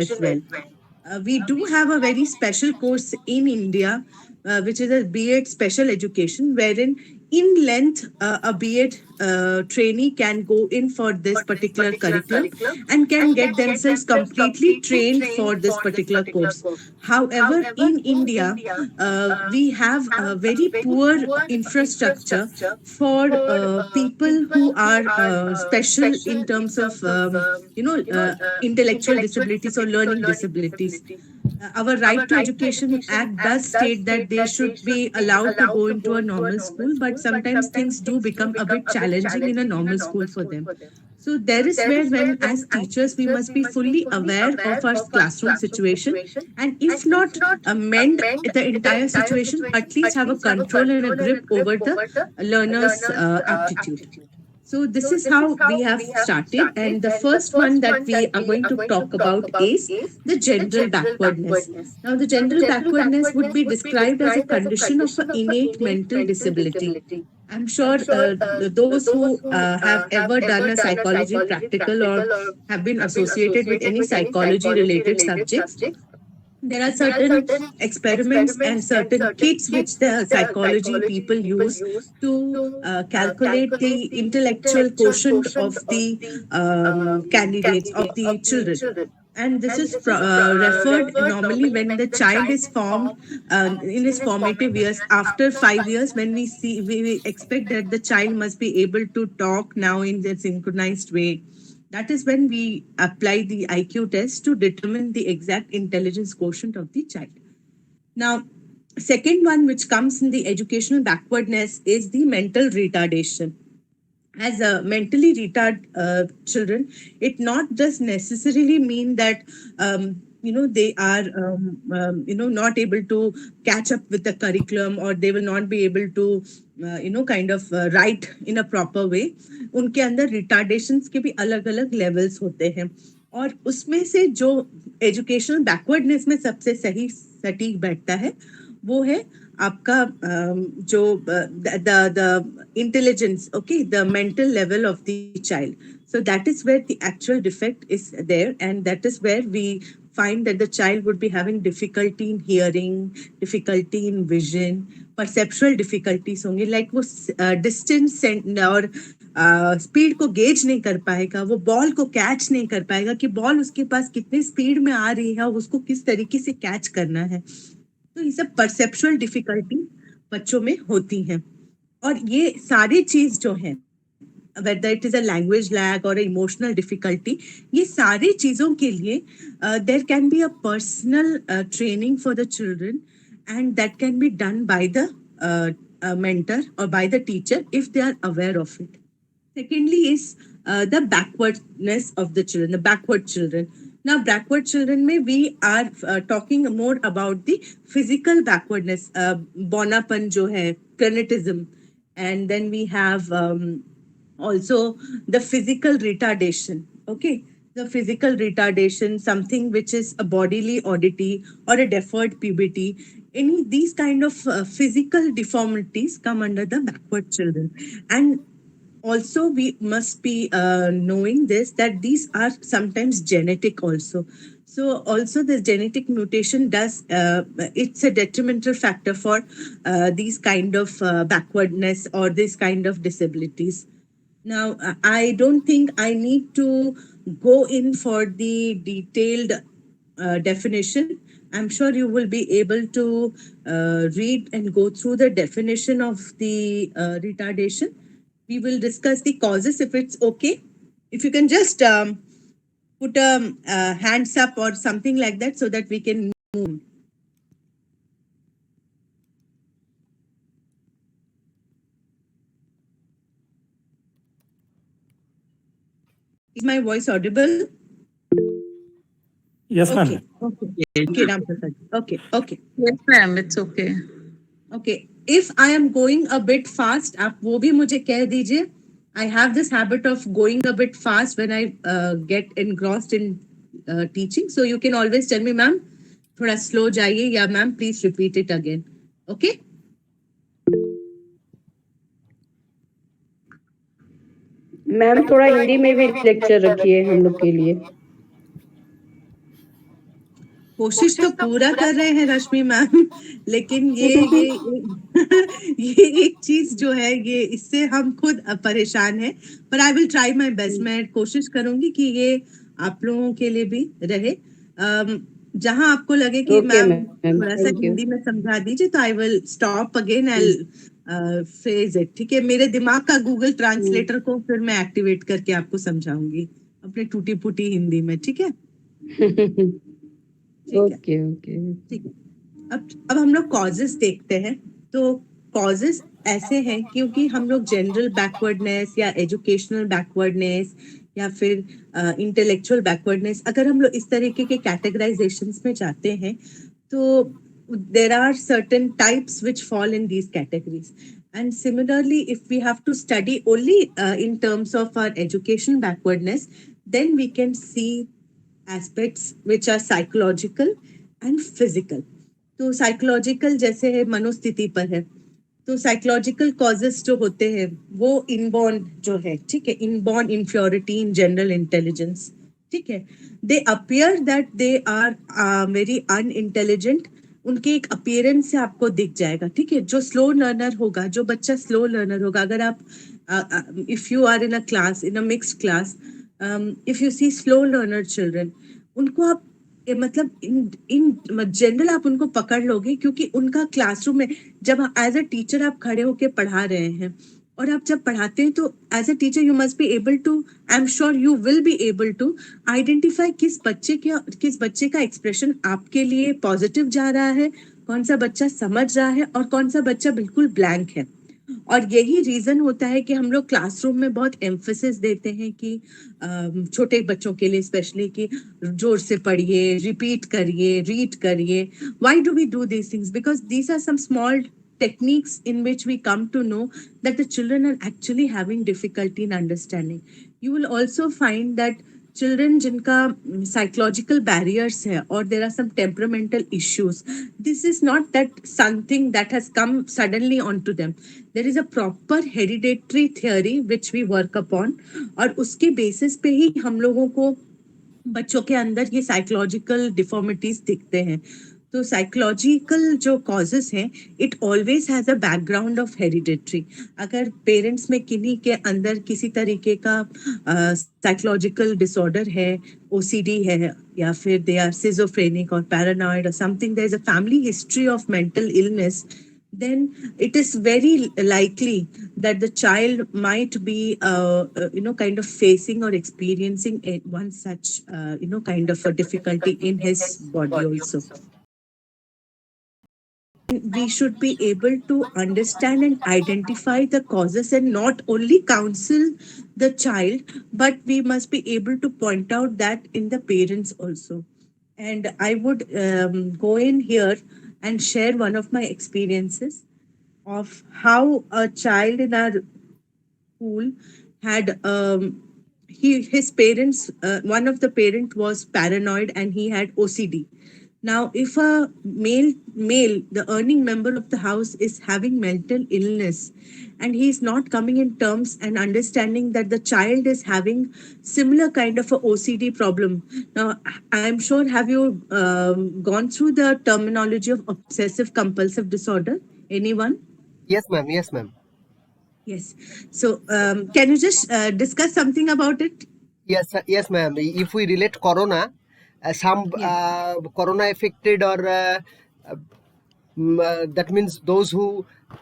as well. We do have a very special course in India, which is a B.Ed Special Education, wherein in length a B.Ed trainee can go in for this particular curriculum and can get themselves completely trained for this particular course. However, in India, we have a very poor infrastructure for people who are special in terms of intellectual disabilities or learning disabilities. Our Right to Education Act does state that they should be allowed to go into a normal school, but sometimes things do become a bit challenging in a normal school for them. So there is where, when as teachers, we must be fully aware of our classroom situation, and if not amend the entire situation, at least have a control and a grip over the learner's aptitude. So this is how we have started. And the first one that we are going to talk about is the general backwardness. Now, the general backwardness would be described as a condition of an innate mental disability. I'm sure those who have ever done a psychology practical or have been associated with any psychology related subjects, there are certain experiments and certain kits which the psychology people use to calculate the intellectual quotient of the candidates, of the children. And this is referred normally when the child is formed in his formative years. After 5 years, when we expect that the child must be able to talk now in the synchronized way, that is when we apply the IQ test to determine the exact intelligence quotient of the child. Now, second one which comes in the educational backwardness is the mental retardation. As mentally retarded children, it not just necessarily mean that they are not able to catch up with the curriculum, or they will not be able to kind of write in a proper way. उनके अंदर रिटार्डेशंस के भी अलग अलग levels होते हैं, और उसमें से जो एजुकेशनल बैकवर्डनेस में सबसे सही सटीक बैठता है वो है आपका जो the intelligence, okay, the mental level of the child. So that is where the actual defect is there, and that is where we find that the child would be having difficulty in hearing, difficulty in vision, perceptual difficulties होंगे, like वो distance और speed को gauge नहीं कर पाएगा, वो ball को catch नहीं कर पाएगा कि बॉल उसके पास कितनी स्पीड में आ रही है और उसको किस तरीके से कैच करना है. तो ये सब परसेप्चुअल डिफिकल्टी बच्चों में होती हैं. और ये सारी चीज जो है, whether it is a language lag or emotional difficulty, ये सारी चीजों के लिए there can be a personal training for the children, and that can be done by the mentor or by the teacher if they are aware of it. Secondly is the backwardness of the children, the backward children. Now, backward children में we are talking more about the physical backwardness, bonapan जो है, cranitism, and then we have also the physical retardation. Okay, the physical retardation, something which is a bodily oddity or a deferred puberty. Any these kind of physical deformities come under the backward children. And also we must be knowing this, that these are sometimes genetic also. So also the genetic mutation does it's a detrimental factor for these kind of backwardness or this kind of disabilities. Now, I don't think I need to go in for the detailed definition. I'm sure you will be able to read and go through the definition of the retardation. We will discuss the causes if it's okay. If you can just put a hands up or something like that so that we can move. Is my voice audible? Yes, ma'am. Okay, Ram Prasad. Okay. Yes, ma'am, it's okay. Okay. If I am going a bit fast, आप वो भी मुझे कह दीजिए. I have this habit of going a bit fast when I get engrossed in teaching. So you can always tell me, ma'am, थोड़ा slow जाइए, या ma'am, please repeat it again. Okay? Ma'am थोड़ा हिंदी में भी लेक्चर रखिए हम लोग के लिए. कोशिश तो पूरा कर रहे हैं रश्मि मैम, लेकिन ये एक चीज जो है, ये इससे हम खुद परेशान हैं। पर I will try my best, मैं कोशिश करूंगी कि ये आप लोगों के लिए भी रहे। जहां आपको लगे कि Okay, मैम ma'am. थोड़ा सा Thank you. हिंदी में समझा दीजिए, तो I will stop again, I phrase it. ठीक है, मेरे दिमाग का गूगल Hmm. ट्रांसलेटर को फिर मैं एक्टिवेट करके आपको समझाऊंगी अपने टूटी फूटी हिंदी में। ठीक है, ठीक है, Okay, okay. ठीक है। अब हम लोग कॉजेस देखते हैं। तो कॉजेस ऐसे हैं क्योंकि हम लोग जनरल बैकवर्डनेस या एजुकेशनल बैकवर्डनेस या फिर इंटेलेक्चुअल बैकवर्डनेस, अगर हम लोग इस तरीके के कैटेगराइजेशंस में जाते हैं, तो there are certain types which fall in these categories. And similarly, if we have to study only in terms of our education backwardness, then we can see aspects which are psychological and physical. तो psychological जैसे है, मनोस्थिति पर है। तो psychological causes जो होते हैं वो इनबॉर्न जो है, ठीक है, inborn inferiority in general intelligence, ठीक है। They appear that they are very unintelligent, उनके एक अपीयरेंस से आपको दिख जाएगा, ठीक है। जो स्लो लर्नर होगा, जो बच्चा स्लो लर्नर होगा, अगर आप if you are in a class, in a mixed class, if you see slow learner children, उनको आप मतलब इन इन जनरल आप उनको पकड़ लोगे, क्योंकि उनका क्लासरूम में जब एज अ टीचर आप खड़े होके पढ़ा रहे हैं, और आप जब पढ़ाते हैं, तो as a teacher you must be able to, I am sure you will be able to identify किस बच्चे का एक्सप्रेशन आपके लिए पॉजिटिव जा रहा है, कौन सा बच्चा समझ रहा है, और कौन सा बच्चा बिल्कुल ब्लैंक है। और यही रीजन होता है कि हम लोग क्लासरूम में बहुत एम्फेसिस देते हैं कि छोटे बच्चों के लिए स्पेशली, कि जोर से पढ़िए, रिपीट करिए, रीड करिए। Why do we do these things? Because these are some small techniques in which we come to know that the children are actually having difficulty in understanding. You will also find that children जिनका psychological barriers है, or there are some temperamental issues, this is not that something that has come suddenly onto them. There is a proper hereditary theory which we work upon, और उसके basis पे ही हम लोगों को बच्चों के अंदर ये साइकोलॉजिकल डिफॉर्मिटीज दिखते हैं। तो साइकोलॉजिकल जो कॉजेस हैं, it always has a background of hereditary. अगर पेरेंट्स में किन्हीं के अंदर किसी तरीके का साइकोलॉजिकल डिसऑर्डर है, ओसीडी है, या फिर दे आर सिजोफ्रेनिक और पैरानॉइड और something, there is a family history of mental illness, then it is very likely that the child might be kind of facing or experiencing one such kind of a difficulty in his body also. We should be able to understand and identify the causes, and not only counsel the child, but we must be able to point out that in the parents also. And I would go in here and share one of my experiences of how a child in our school had his parents, one of the parent was paranoid and he had OCD. Now if a male, the earning member of the house, is having mental illness, and he is not coming in terms and understanding that the child is having similar kind of a OCD problem. Now I'm sure, have you gone through the terminology of obsessive compulsive disorder? Anyone? Yes, ma'am. Yes, ma'am. Yes. So, can you just discuss something about it? Yes, yes, ma'am. If we relate corona, some Yeah. corona affected, or that means those who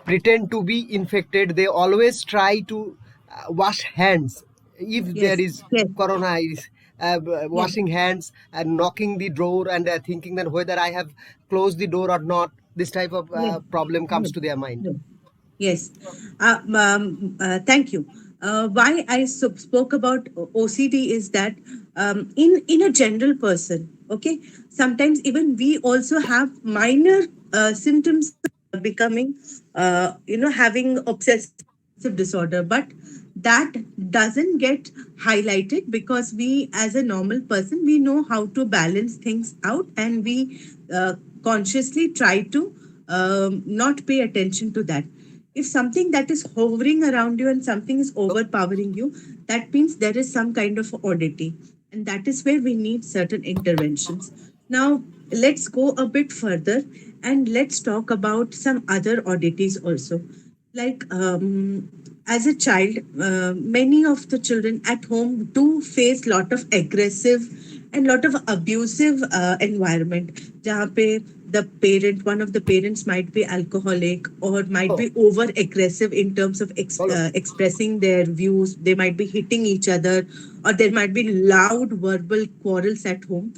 pretend to be infected, they always try to wash hands. If there Yes. is Yes. corona, is Yes. washing hands and knocking the door and thinking that whether I have closed the door or not. This type of Yes. problem comes Yes. to their mind. Yes. Yes. Thank you. Why I spoke about OCD is that in a general person, okay, sometimes even we also have minor symptoms becoming, having obsessive disorder, but that doesn't get highlighted because we, as a normal person, we know how to balance things out, and we consciously try to not pay attention to that. If something that is hovering around you and something is overpowering you, that means there is some kind of oddity, and that is where we need certain interventions. Now, let's go a bit further and let's talk about some other oddities also. Like, as a child, many of the children at home do face lot of aggressive and lot of abusive environment. जहाँ पे one of the parents might be alcoholic or might Oh, be over aggressive in terms of follow. expressing their views. They might be hitting each other, or there might be loud verbal quarrels at home.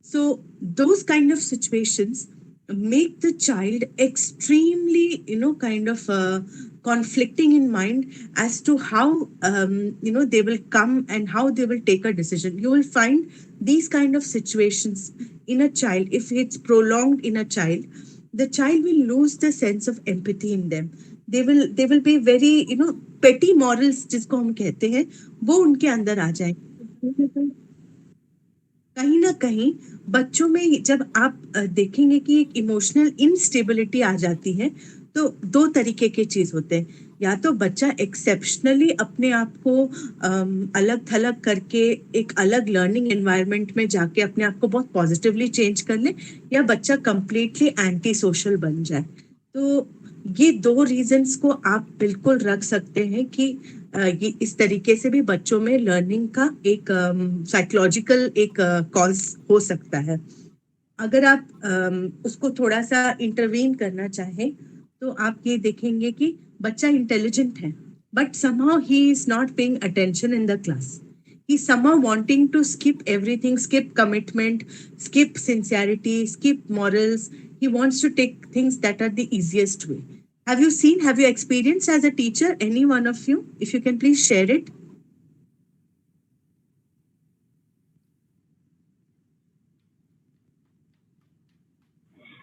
So those kind of situations make the child extremely, kind of conflicting in mind as to how, they will come and how they will take a decision. You will find these kind of situations in a child. If it's prolonged in a child, the child will lose the sense of empathy in them. They will be very, petty morals जिसको हम कहते हैं, वो उनके अंदर आ जाए. कहीं ना कहीं बच्चों में जब आप देखेंगे कि एक इमोशनल इंस्टेबिलिटी आ जाती है, तो दो तरीके के चीज होते हैं. या तो बच्चा एक्सेप्शनली अपने आप को अलग थलग करके एक अलग लर्निंग एनवायरनमेंट में जाके अपने आप को बहुत पॉजिटिवली चेंज कर ले, या बच्चा कंप्लीटली एंटी सोशल बन जाए. तो ये दो रीजंस को आप बिल्कुल रख सकते हैं कि ये इस तरीके से भी बच्चों में लर्निंग का एक साइकोलॉजिकल एक कॉज हो सकता है. अगर आप उसको थोड़ा सा इंटरवीन करना चाहें, तो आप ये देखेंगे कि बच्चा इंटेलिजेंट है, but somehow he is not paying attention in the class. He's somehow wanting to skip everything, skip commitment, skip sincerity, skip morals. He wants to take things that are the easiest way. Have you experienced as a teacher, any one of you? If you can please share it.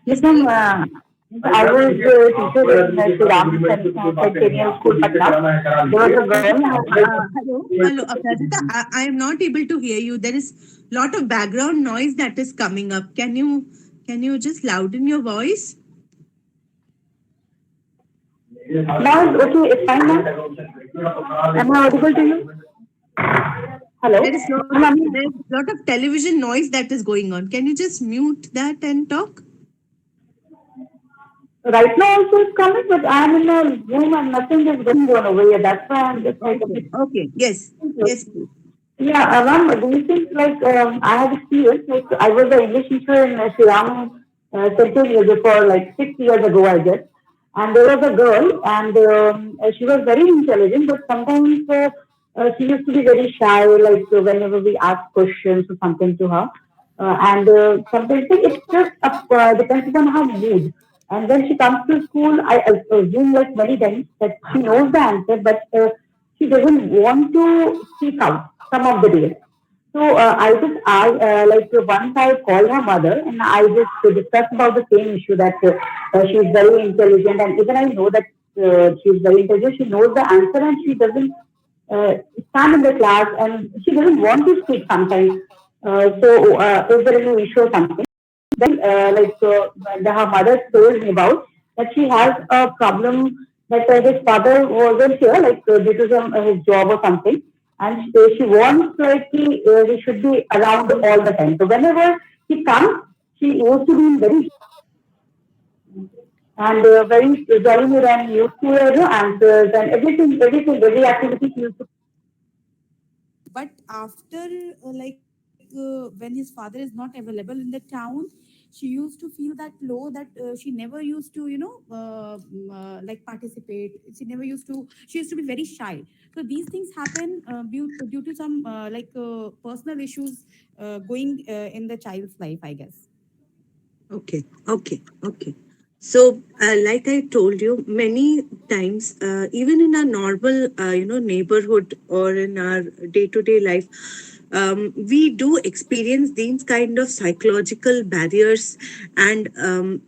Yes, ma'am. I was a teacher in Sri Ram Centennial School, Patna. There was a girl. Hello, Aparajita. I am not able to hear you. There is lot of background noise that is coming up. Can you just louden your voice? Now it's okay. It's fine, ma'am. Am I audible to you? Hello, ma'am. There is lot of television noise that is going on. Can you just mute that and talk? Right now also it's coming, but I'm in a room and nothing is going on over here. That's why I'm just like a Okay. bit. Okay. Yes. Yes, please. Yeah, ma'am, do you think like I have experience? Like I was an English teacher in Sri Ram Centennial before like 6 years ago, I guess. And there was a girl, and she was very intelligent, but sometimes she used to be very shy. Like whenever we ask questions or something to her, and sometimes it just depends upon her mood. And when she comes to school, I assume like many times that she knows the answer, but she doesn't want to speak out some of the days. So I like once I called her mother and I just discussed about the same issue that she is very intelligent and even I know that she is very intelligent. She knows the answer and she doesn't uh, stand in the class and she doesn't want to speak sometimes. So is there any issue or something? Then her mother told me about that she has a problem that his father wasn't here like due to some his job or something, and she wants like he should be around all the time. So whenever he comes, she used to be very and very jolly mood and used to answers and everything, every activity she used to. But after when his father is not available in the town, she used to feel that low that she never used to like participate. She used to be very shy. So these things happen due to some personal issues going in the child's life, I guess. Okay, okay, okay. So, like I told you, many times, even in our normal, neighborhood or in our day-to-day life, we do experience these kind of psychological barriers. And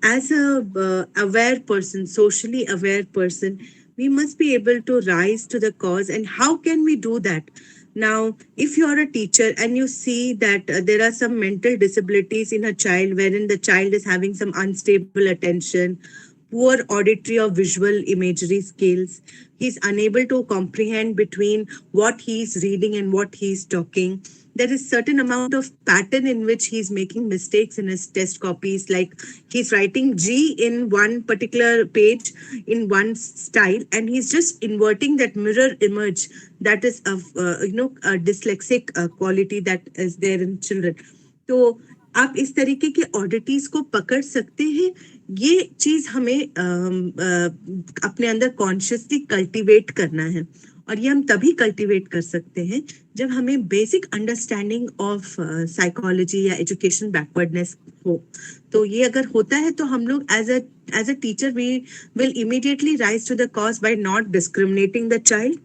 as a aware person, socially aware person, we must be able to rise to the cause. And how can we do that? Now, if you are a teacher and you see that there are some mental disabilities in a child, wherein the child is having some unstable attention, poor auditory or visual imagery skills. He's unable to comprehend between what he's reading and what he's talking. There is certain amount of pattern in which he's making mistakes in his test copies, like he's writing G in one particular page in one style, and he's just inverting that mirror image that is of a dyslexic quality that is there in children. तो आप इस तरीके के ऑडिटीज को पकड़ सकते हैं. ये चीज हमें अपने अंदर कॉन्शियसली कल्टीवेट करना है, और ये हम तभी कल्टीवेट कर सकते हैं जब हमें बेसिक अंडरस्टैंडिंग ऑफ साइकोलॉजी या एजुकेशन बैकवर्डनेस हो. तो ये अगर होता है तो हम लोग as a teacher we will immediately rise to the cause by not discriminating the child.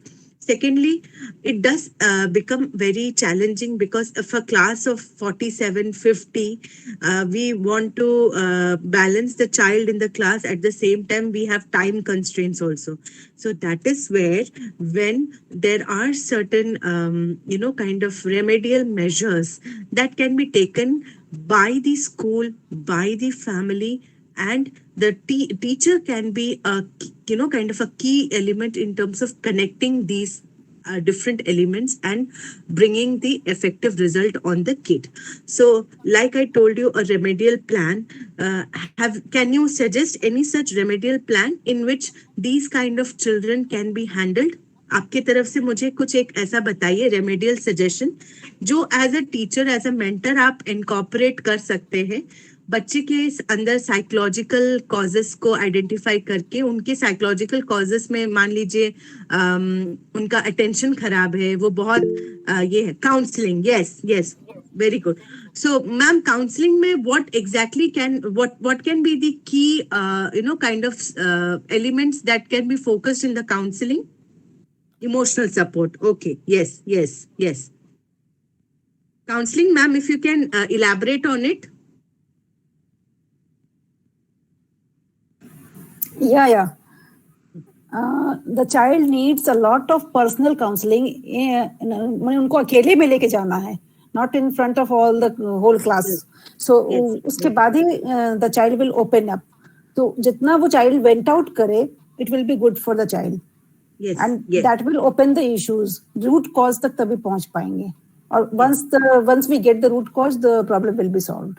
Secondly, it does become very challenging because if a class of 47, 50, we want to balance the child in the class. At the same time, we have time constraints also. So that is where, when there are certain, kind of remedial measures that can be taken by the school, by the family, and the teacher can be a kind of a key element in terms of connecting these different elements and bringing the effective result on the kid. So like I told you, a remedial plan, can you suggest any such remedial plan in which these kind of children can be handled? आपके तरफ से मुझे कुछ एक ऐसा बताइए remedial suggestion जो as a teacher, as a mentor आप इनकॉर्पोरेट कर सकते हैं बच्चे के अंदर साइकोलॉजिकल कॉजेस को आइडेंटिफाई करके. उनके साइकोलॉजिकल कॉजेस में मान लीजिए उनका अटेंशन खराब है, वो बहुत ये है counselling. Yes yes, very good. So ma'am, counselling में what can be the key kind of elements that can be focused in the counseling? Emotional support. Okay. Yes. Counseling, ma'am, if you can elaborate on it. Yeah. The child needs a lot of personal counseling. मैंने उनको अकेले में लेके जाना है, not in front of all the whole class. So उसके बाद ही the child will open up. तो जितना वो child vent out करे, it will be good for the child. Yes, and yes. that will open the issues. Root cause तक तभी पहुंच पाएंगे. और once we get the root cause, the problem will be solved.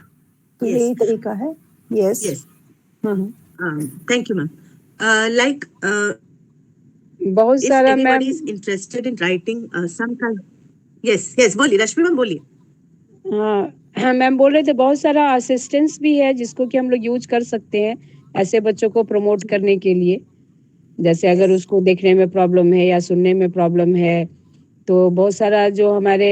तो Yes. यही तरीका है. Yes. Thank you, ma'am. बहुत if सारा anybody ma'am is interested in writing some kind. Yes, बोलिए रश्मि मैम, बोलिए. मैम बोल रहे थे बहुत सारा असिस्टेंस भी है जिसको कि हम लोग यूज कर सकते हैं ऐसे बच्चों को प्रमोट करने के लिए. जैसे अगर उसको देखने में प्रॉब्लम है या सुनने में प्रॉब्लम है तो बहुत सारा जो हमारे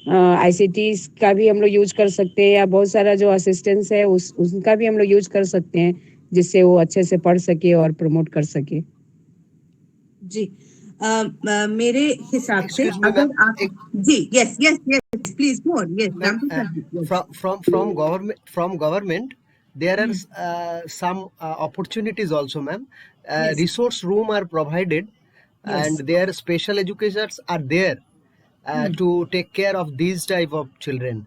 आईसीटीज का भी हम लोग यूज कर सकते हैं, या बहुत सारा जो असिस्टेंस है उनका भी हम लोग यूज कर सकते हैं जिससे वो अच्छे से पढ़ सके और प्रमोट कर सके. जी, मेरे हिसाब से Excuse me, अगर ma'am. आप जी yes please go on. Yes, Ma'am, from government there are some opportunities also, ma'am. Yes. Resource room are provided, Yes. and their special educators are there to take care of these type of children.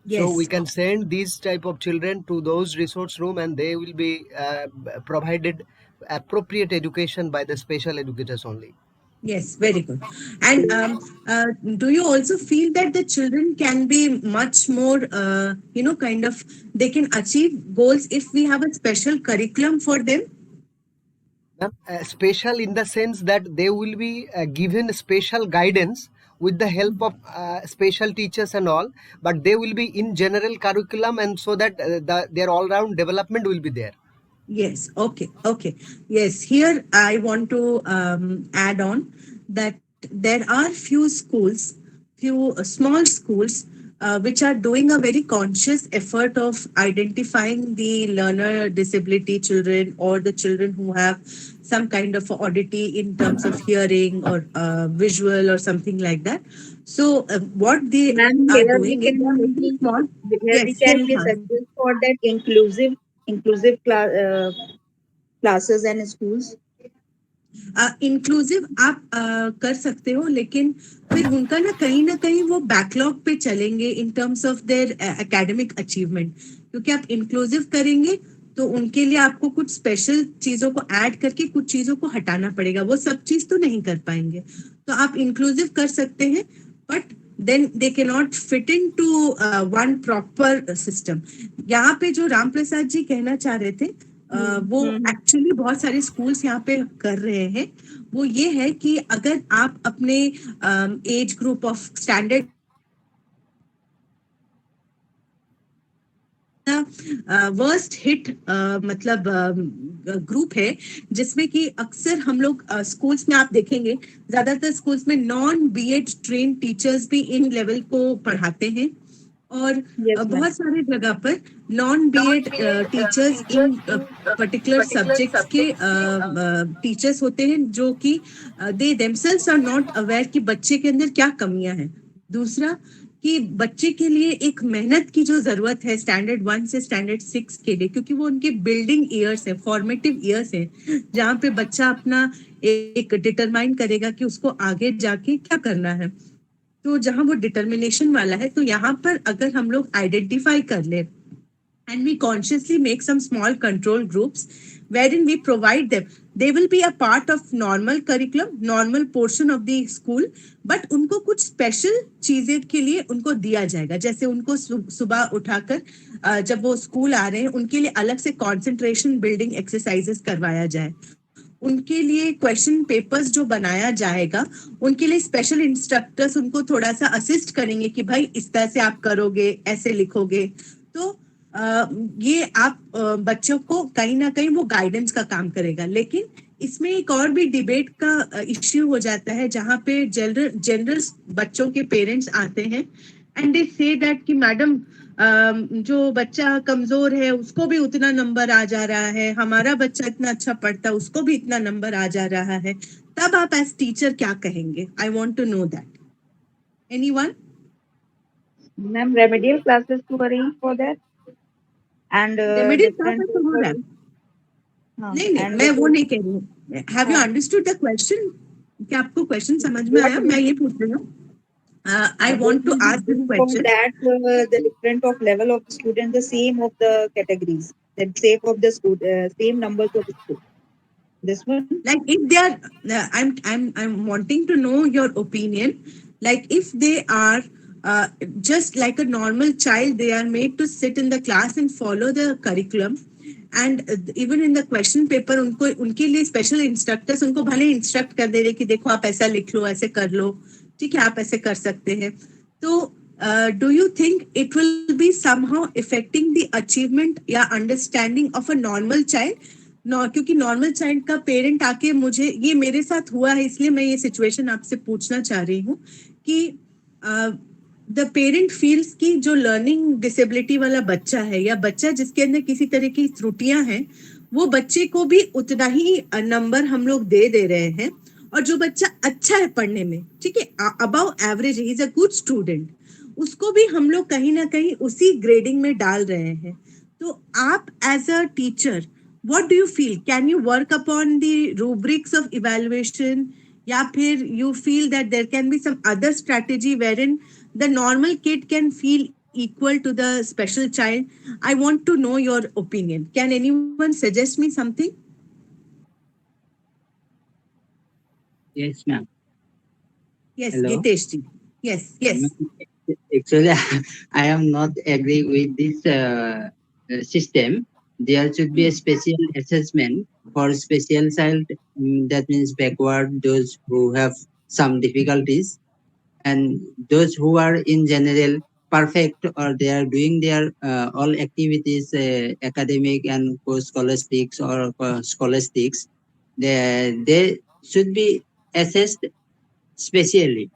So Yes. we can send these type of children to those resource room, and they will be provided appropriate education by the special educators only. Yes, very good. And do you also feel that the children can be much more, kind of, they can achieve goals if we have a special curriculum for them? Ma'am, special in the sense that they will be given special guidance with the help of special teachers and all, but they will be in general curriculum, and so that their all-round development will be there. Yes. Okay. Yes. Here I want to add on that there are few small schools, which are doing a very conscious effort of identifying the learner disability children or the children who have some kind of oddity in terms of hearing or visual or something like that. So what they Ma'am, are here doing we is can making small. here we can be successful for that inclusive classes and schools. Inclusive आप कर सकते हो, लेकिन फिर उनका ना कहीं वो बैकलॉग पे चलेंगे in terms of their academic achievement. क्योंकि आप इंक्लूसिव करेंगे तो उनके लिए आपको कुछ स्पेशल चीजों को ऐड करके कुछ चीजों को हटाना पड़ेगा, वो सब चीज तो नहीं कर पाएंगे। तो आप इंक्लूसिव कर सकते हैं, बट देन दे के not fit in to one proper system. यहाँ पे जो राम प्रसाद जी कहना चाह रहे थे, वो एक्चुअली बहुत सारे स्कूल्स यहाँ पे कर रहे हैं, वो ये है कि अगर आप अपने age group of standard worst hit मतलब ग्रुप है, जिसमें कि अक्सर हम लोग स्कूल्स में आप देखेंगे ज्यादातर स्कूल्स में नॉन बीएड ट्रेन टीचर्स भी इन लेवल को पढ़ाते हैं, और बहुत सारे जगह पर non BEd teachers in particular subjects के टीचर्स होते हैं, जो कि they themselves are not aware कि बच्चे के अंदर क्या कमियां हैं। दूसरा कि बच्चे के लिए एक मेहनत की जो जरूरत है स्टैंडर्ड 1 से स्टैंडर्ड 6 के लिए, क्योंकि वो उनके बिल्डिंग ईयर्स है, फॉर्मेटिव ईयर्स है, जहाँ पे बच्चा अपना एक डिटरमाइन करेगा कि उसको आगे जाके क्या करना है। तो जहां वो डिटर्मिनेशन वाला है, तो यहाँ पर अगर हम लोग आइडेंटिफाई कर ले and we consciously make some small control groups wherein we provide them, they will be a part of normal curriculum, normal portion of the school, but उनको कुछ स्पेशल चीजें के लिए उनको दिया जाएगा। जैसे उनको सुबह उठाकर जब वो स्कूल आ रहे हैं उनके लिए अलग से कंसंट्रेशन बिल्डिंग एक्सरसाइजेस करवाया जाए, उनके लिए क्वेश्चन पेपर्स जो बनाया जाएगा, उनके लिए स्पेशल इंस्ट्रक्टर्स उनको थोड़ा सा असिस्ट करेंगे कि भाई इस तरह से आप करोगे, ऐसे लिखोगे। तो ये आप बच्चों को कहीं ना कहीं वो गाइडेंस का काम करेगा। लेकिन इसमें एक और भी डिबेट का इश्यू हो जाता है, जहाँ पे जनरल बच्चों के पेरेंट्स आते हैं एंड दे से दैट कि मैडम जो बच्चा कमजोर है उसको भी उतना नंबर आ जा रहा है, हमारा बच्चा इतना अच्छा पढ़ता है उसको भी इतना नंबर आ जा रहा है। तब आप एज टीचर क्या कहेंगे? I want to know that. Anyone? Ma'am, remedial classes to arrange for that and remedial different classes तो हो रहा है। नहीं नहीं, and मैं वो नहीं कह रही हूँ। Have you understood the question? क्या आपको क्वेश्चन समझ में आया? मैं ये पूछ रही हूँ, I what want to will be ask this doing for question. that the different of level of student, the same of the categories, the same of the student, same numbers of student. This one. Like if they are, I'm wanting to know your opinion. Like if they are just like a normal child, they are made to sit in the class and follow the curriculum, and even in the question paper उनको उनके लिए special instructors उनको भले instruct कर दे रहे कि देखो आप ऐसा लिख लो, ऐसे कर लो, ठीक है, आप ऐसे कर सकते हैं। तो do you think it will be somehow affecting the achievement या understanding of a normal child? क्योंकि नॉर्मल चाइल्ड का पेरेंट आके, मुझे ये मेरे साथ हुआ है इसलिए मैं ये सिचुएशन आपसे पूछना चाह रही हूँ कि द पेरेंट फील्स कि जो लर्निंग डिसेबिलिटी वाला बच्चा है या बच्चा जिसके अंदर किसी तरह की त्रुटियां हैं, वो बच्चे को भी उतना ही नंबर हम लोग दे रहे हैं, और जो बच्चा अच्छा है पढ़ने में, ठीक है, above average, he is a good student, उसको भी हम लोग कहीं ना कहीं उसी ग्रेडिंग में डाल रहे हैं। तो आप as a teacher what do you feel? Can you work upon the rubrics of evaluation, या फिर you feel that there can be some other strategy wherein the normal kid can feel equal to the special child? I want to know your opinion. Can anyone suggest me something? Yes, ma'am. Yes, Hello. Gitesh ji. Yes. Actually, I am not agree with this system. There should be a special assessment for special child. That means backward, those who have some difficulties, and those who are in general perfect, or they are doing their all activities, academic and scholastics or scholastics. They should be assessed specially,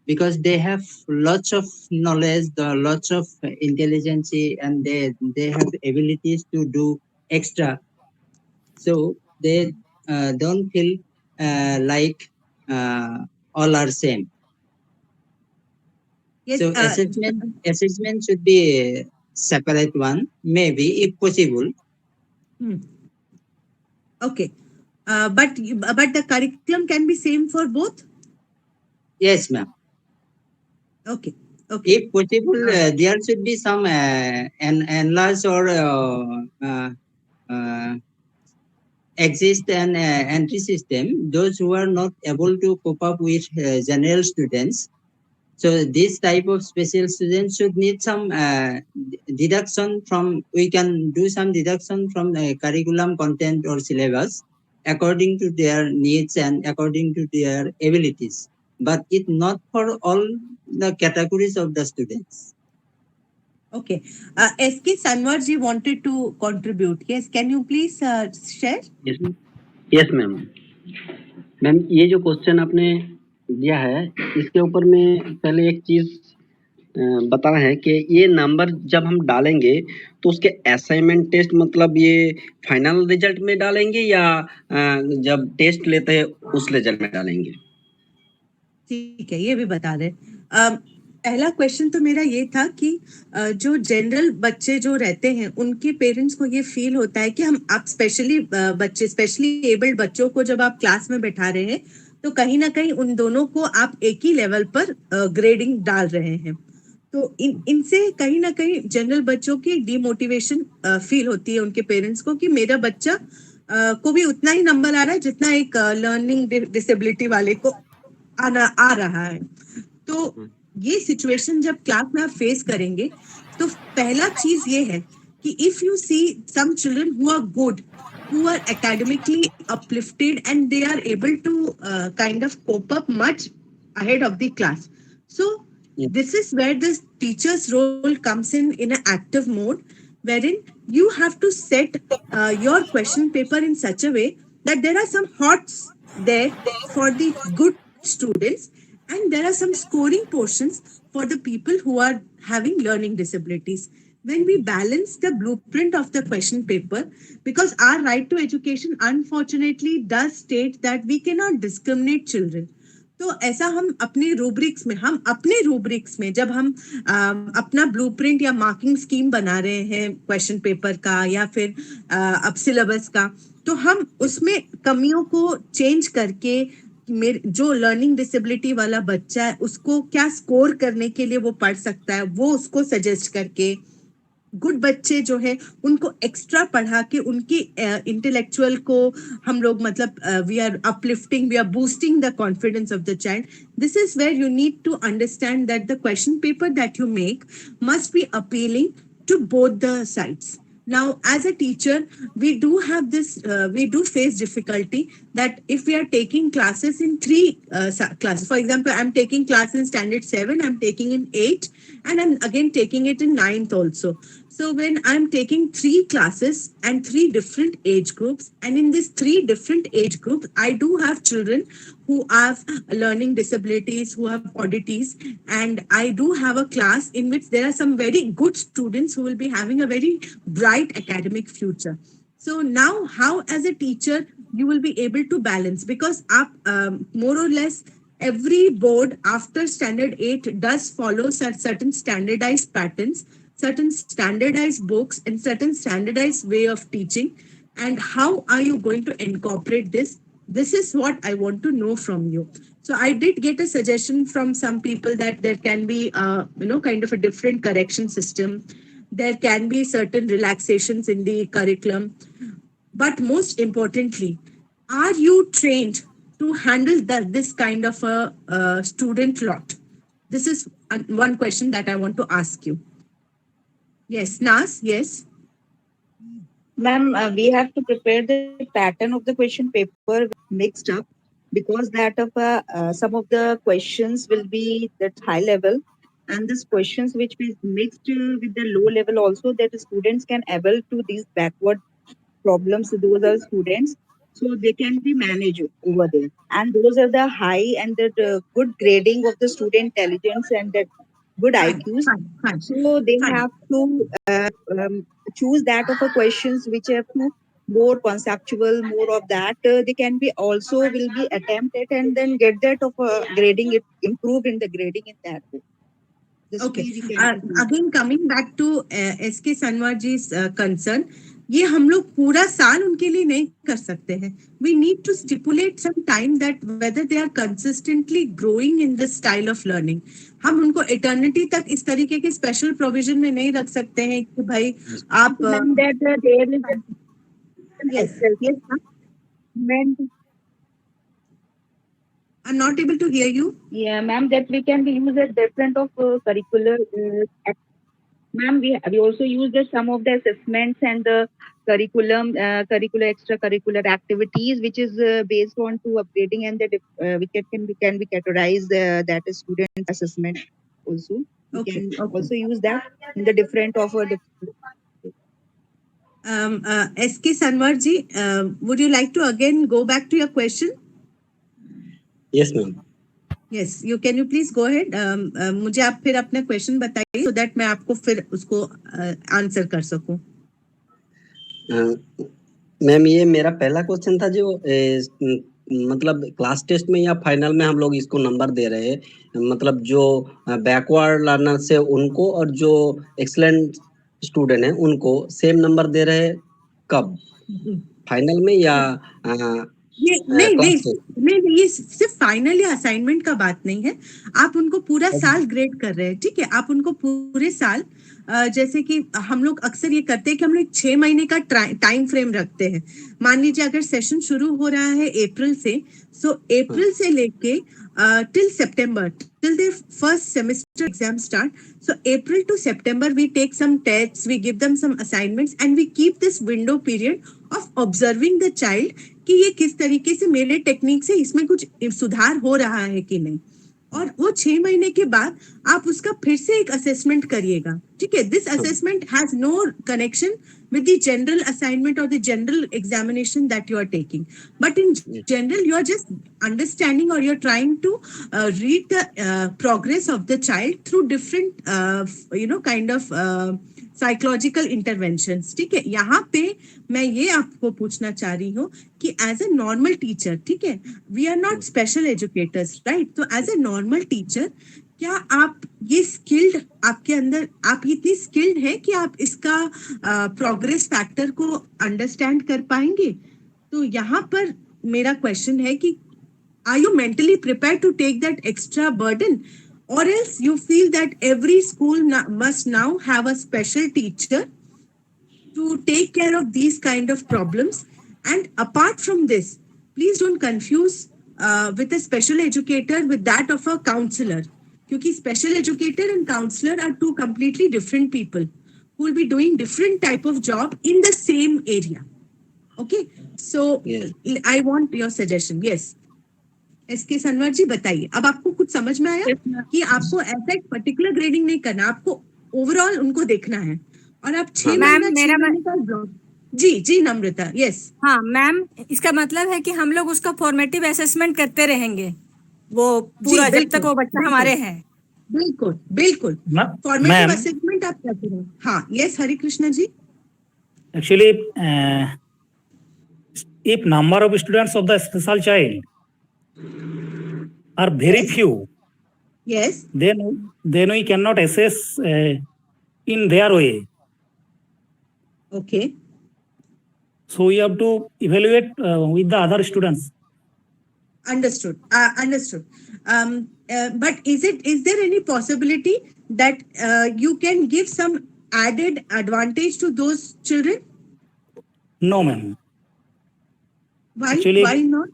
because they have lots of knowledge, lots of intelligence, and they have abilities to do extra. So they don't feel like all are same. Yes. So assessment should be a separate one, maybe if possible. Okay. But the curriculum can be same for both? Yes, ma'am. Okay. If possible, there should be some enlarged or exist an entry system, those who are not able to cope up with general students. So this type of special students should need some deduction from, we can do some deduction from the curriculum content or syllabus according to their needs and according to their abilities. But it not for all the categories of the students. Okay. SK Sanwarji wanted to contribute. Yes, can you please share? Yes ma'am. Ma'am ये जो question आपने दिया है इसके ऊपर में पहले एक चीज बताना है कि ये नंबर जब हम डालेंगे तो उसके असाइनमेंट टेस्ट मतलब ये फाइनल रिजल्ट में डालेंगे या जब टेस्ट लेते हैं उस रिजल्ट में डालेंगे? ठीक है, ये भी बता दे। पहला क्वेश्चन तो मेरा ये था कि जो जनरल बच्चे जो रहते हैं उनके पेरेंट्स को ये फील होता है कि हम आप स्पेशली एबल्ड बच्चों को जब आप क्लास में बैठा रहे हैं तो कहीं ना कहीं उन दोनों को आप एक ही लेवल पर ग्रेडिंग डाल रहे हैं। तो इनसे कहीं ना कहीं जनरल बच्चों की डिमोटिवेशन फील होती है उनके पेरेंट्स को कि मेरा बच्चा को भी उतना ही नंबर आ रहा है जितना एक लर्निंग डिसेबिलिटी वाले को आ रहा है। तो ये सिचुएशन जब क्लास में आप फेस करेंगे तो पहला चीज ये है कि if you see some children who are good, who are academically uplifted and they are able to kind of cope up much ahead of the class. So this is where the teacher's role comes in an active mode, wherein you have to set your question paper in such a way that there are some hots there for the good students and there are some scoring portions for the people who are having learning disabilities. When we balance the blueprint of the question paper, because our right to education unfortunately does state that we cannot discriminate children. तो ऐसा हम अपने rubrics में जब हम अपना blueprint या marking scheme बना रहे हैं क्वेश्चन पेपर का या फिर अब सिलेबस का, तो हम उसमें कमियों को चेंज करके जो लर्निंग डिसेबिलिटी वाला बच्चा है उसको क्या स्कोर करने के लिए वो पढ़ सकता है वो उसको सजेस्ट करके, गुड बच्चे जो है उनको एक्स्ट्रा पढ़ा के उनकी इंटेलेक्चुअल को हम लोग मतलब we are uplifting, we are boosting the confidence of the child. This is where you need to understand that the question paper that you make must be appealing to both the sides. Now, as a teacher, we do have this, we do face difficulty that if we are taking classes in three classes, for example, I'm taking class in standard 7, I'm taking in 8, and I'm again taking it in 9th also. So when I'm taking 3 classes and 3 different age groups, and in these 3 different age groups, I do have children who have learning disabilities, who have oddities, and I do have a class in which there are some very good students who will be having a very bright academic future. So now how as a teacher you will be able to balance, because more or less every board after standard 8 does follow certain standardized patterns, certain standardized books and certain standardized way of teaching. And how are you going to incorporate this? This is what I want to know from you. So I did get a suggestion from some people that there can be kind of a different correction system. There can be certain relaxations in the curriculum. But most importantly, are you trained to handle this kind of a student lot? This is one question that I want to ask you. Yes, Nas, yes. Ma'am, we have to prepare the pattern of the question paper mixed up, because that of some of the questions will be that high level, and these questions which is mixed with the low level also, that the students can able to these backward problems. Those are students, so they can be managed over there, and those are the high and the good grading of the student intelligence and that good IQs. Fine. So they have to choose that of a questions which have to more conceptual, more of that. They can be also will be attempted and then get that of grading it, improve in the grading in that way. This Okay. way we can do. Again, coming back to SK Sanwarji's concern, ये हम लोग पूरा साल उनके लिए नहीं कर सकते हैं. We need to stipulate some time that whether they are consistently growing in this style of learning. हम उनको eternity तक इस तरीके के special provision में नहीं रख सकते हैं कि भाई आप Yes. Yes, ma'am. I'm not able to hear you. Yeah, ma'am, that we can use a different of curricular. Ma'am, we also use the some of the assessments and the curriculum, curricular extracurricular activities, which is based on to upgrading, and that we can be categorized that is student assessment also. We Okay, can okay. also use that in the different of a SK Sanwar ji, would you like to again go back to your question? Yes ma'am. Yes, can you please go ahead? मुझे आप फिर अपना question बताइए so that मैं आपको फिर उसको answer कर सकूं। मैम ये मेरा पहला क्वेश्चन था जो मतलब क्लास टेस्ट में या फाइनल में हम लोग इसको नंबर दे रहे हैं, मतलब जो बैकवर्ड लर्नर से उनको और जो एक्सलेंट स्टूडेंट हैं उनको सेम नंबर दे रहे हैं कब, फाइनल में या ये नहीं, ये सिर्फ फाइनल या असाइनमेंट का बात नहीं है। आप उनको पूरा साल ग्रेड कर रहे हैं, ठीक है? आप उनको पूरे साल जैसे कि हम लोग अक्सर ये करते हैं कि हम लोग 6 महीने का टाइम फ्रेम रखते हैं। मान लीजिए अगर सेशन शुरू हो रहा है अप्रैल से, सो अप्रैल से लेके till September, till their first semester exam start. So April to September, we take some tests, we give them some assignments, and we keep this window period of observing the child कि ये किस तरीके से मेरे technique से इसमें कुछ सुधार हो रहा है कि नहीं। और वो 6 महीने के बाद आप उसका फिर से एक असेसमेंट करिएगा, ठीक है? This assessment has no connection with the general assignment or the general examination that you are taking, but in general you are just understanding or you're trying to read the progress of the child through different kind of psychological interventions, ठीक है? यहाँ पे मैं ये आपको पूछना चाह रही हूँ कि एज ए नॉर्मल टीचर, ठीक है, we are not special educators, right? तो एज ए नॉर्मल टीचर क्या आप ये स्किल्ड आपके अंदर, आप इतनी स्किल्ड है कि आप इसका प्रोग्रेस फैक्टर को अंडरस्टैंड कर पाएंगे? तो यहाँ पर मेरा क्वेश्चन है कि are you mentally prepare to take that extra burden, or else you feel that every school must now have a special teacher to take care of these kind of problems? And apart from this, please don't confuse with a special educator with that of a counselor, because special educator and counselor are two completely different people who will be doing different type of job in the same area. Okay, so Yes. I want your suggestion. Yes, SK Sanwar जी बताइए, अब आपको कुछ समझ में आया कि आपको ऐसा एक पर्टिकुलर ग्रेडिंग नहीं करना, आपको ओवरऑल उनको देखना है, और आप 6 महीने का जी नम्रता, यस। हाँ मैम, इसका मतलब है कि हम लोग उसका फॉर्मेटिव असेसमेंट करते रहेंगे वो पूरा जब तक वो बच्चा हमारे हैं। बिल्कुल बिल्कुल, फॉर्मेटिव असेसमेंट आप करते रहो। हाँ, yes Hari Krishna ji. Actually, if number of students of the special child are very few, yes, then we cannot assess in their way. Okay. So we have to evaluate with the other students. Understood. But is there any possibility that you can give some added advantage to those children? No, ma'am. Why? Actually, why not?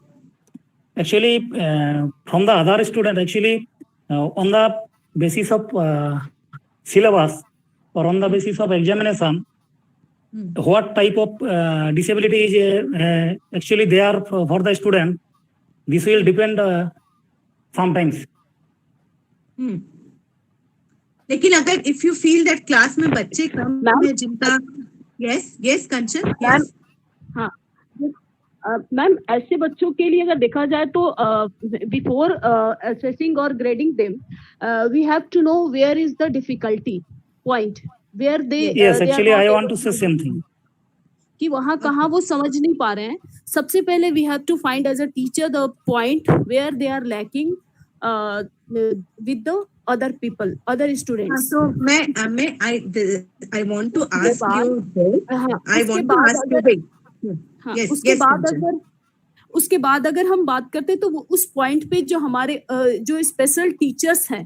Actually, from the other student, actually, on the basis of syllabus or on the basis of examination, what type of disability is actually there for the student, this will depend sometimes. लेकिन अगर if you feel that class में बच्चे कम है जिनका, yes Kanchan, yes, हाँ ma'am, ऐसे बच्चों के लिए अगर देखा जाए तो बिफोर असेसिंग और grading them we have to know where is the difficulty point, where they, yes, actually I want to say same thing, कि वहाँ कहाँ वो समझ नहीं पा रहे हैं। सबसे पहले we have to find as a teacher the point where they are lacking with the other people, other students. So I want to ask you, I want to ask you, yes, उसके बाद अगर हम बात करते तो वो उस point पे जो हमारे जो स्पेशल टीचर्स हैं,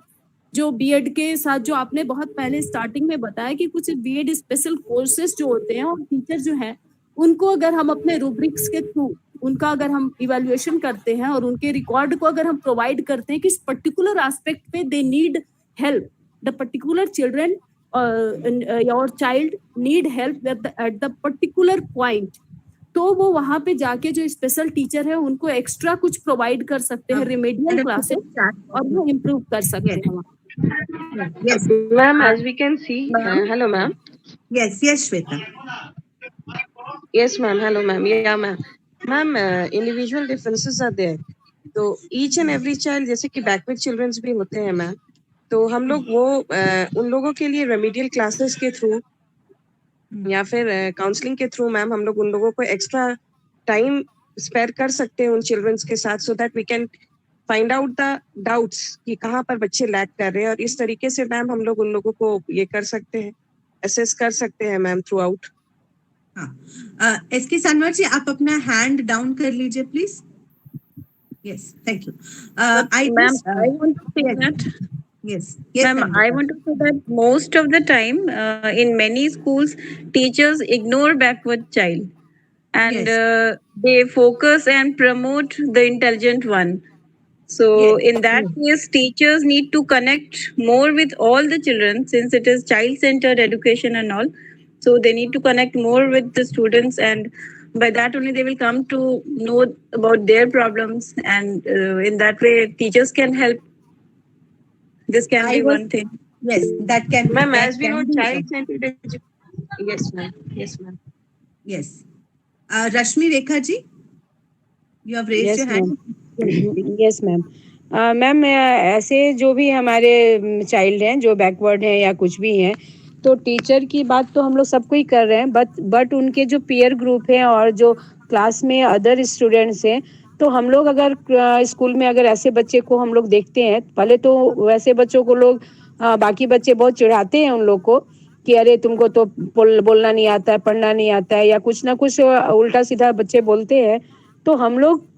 जो बीएड के साथ, जो आपने बहुत पहले स्टार्टिंग में बताया कि कुछ बीएड स्पेशल कोर्सेज जो होते हैं और टीचर जो है उनको अगर हम अपने रूब्रिक्स के थ्रू उनका अगर हम इवैल्यूएशन करते हैं और उनके रिकॉर्ड को अगर हम प्रोवाइड करते हैं कि इस पर्टिकुलर एस्पेक्ट पे they need help, the particular children your child need help at the particular point, तो वो वहां पे जाके जो स्पेशल टीचर है उनको एक्स्ट्रा कुछ प्रोवाइड कर सकते हैं, रिमेडियल क्लासेस, और वो इम्प्रूव कर सकते हैं। Yes, Ma'am, as we can see, hello ma'am. yes, Shweta. Yes ma'am, hello ma'am. Yeah ma'am. Ma'am, individual differences are there. तो each and every child, जैसे कि बैकवर्ड चिल्ड्रंस भी होते हैं मैम, तो हम लोग वो उन लोगों के लिए रेमेडियल क्लासेस के थ्रू या फिर काउंसलिंग के थ्रू मैम हम लोग उन लोगों को एक्स्ट्रा टाइम स्पेयर कर सकते हैं उन चिल्ड्रंस के साथ, so that we can find out the doubts कि कहाँ पर बच्चे लैग कर रहे हैं, और इस तरीके से मैम हम लोग उन लोगों को ये कर सकते हैं, असेस कर सकते हैं ma'am throughout. S K Sanwar ji, आप अपना हैंड डाउन कर लीजिए please. Yes, thank you. Ma'am, I want to say that. Yes, Ma'am, I want to say that most of the time, in many schools, teachers ignore backward child, and they focus and promote the intelligent one. So, in that case, teachers need to connect more with all the children, since it is child-centered education and all. So they need to connect more with the students, and by that only they will come to know about their problems, and in that way teachers can help. This can be one thing. Yes, that can be. Ma'am, as we know, child-centered education. Yes ma'am. Yes ma'am. Yes. Rashmi Rekha ji, you have raised your hand. Yes ma'am. Ma'am, ऐसे जो भी हमारे child हैं जो backward हैं या कुछ भी हैं, तो टीचर की बात तो हम लोग सबको ही कर रहे हैं, बट उनके जो पीयर ग्रुप हैं और जो क्लास में अदर स्टूडेंट्स हैं, तो हम लोग अगर स्कूल में अगर ऐसे बच्चे को हम लोग देखते हैं, पहले तो वैसे बच्चों को लोग बाकी बच्चे बहुत चिढ़ाते हैं उन लोग को कि अरे तुमको तो बोलना नहीं आता है, पढ़ना नहीं आता है, या कुछ ना कुछ उल्टा सीधा बच्चे बोलते हैं। तो हम लोग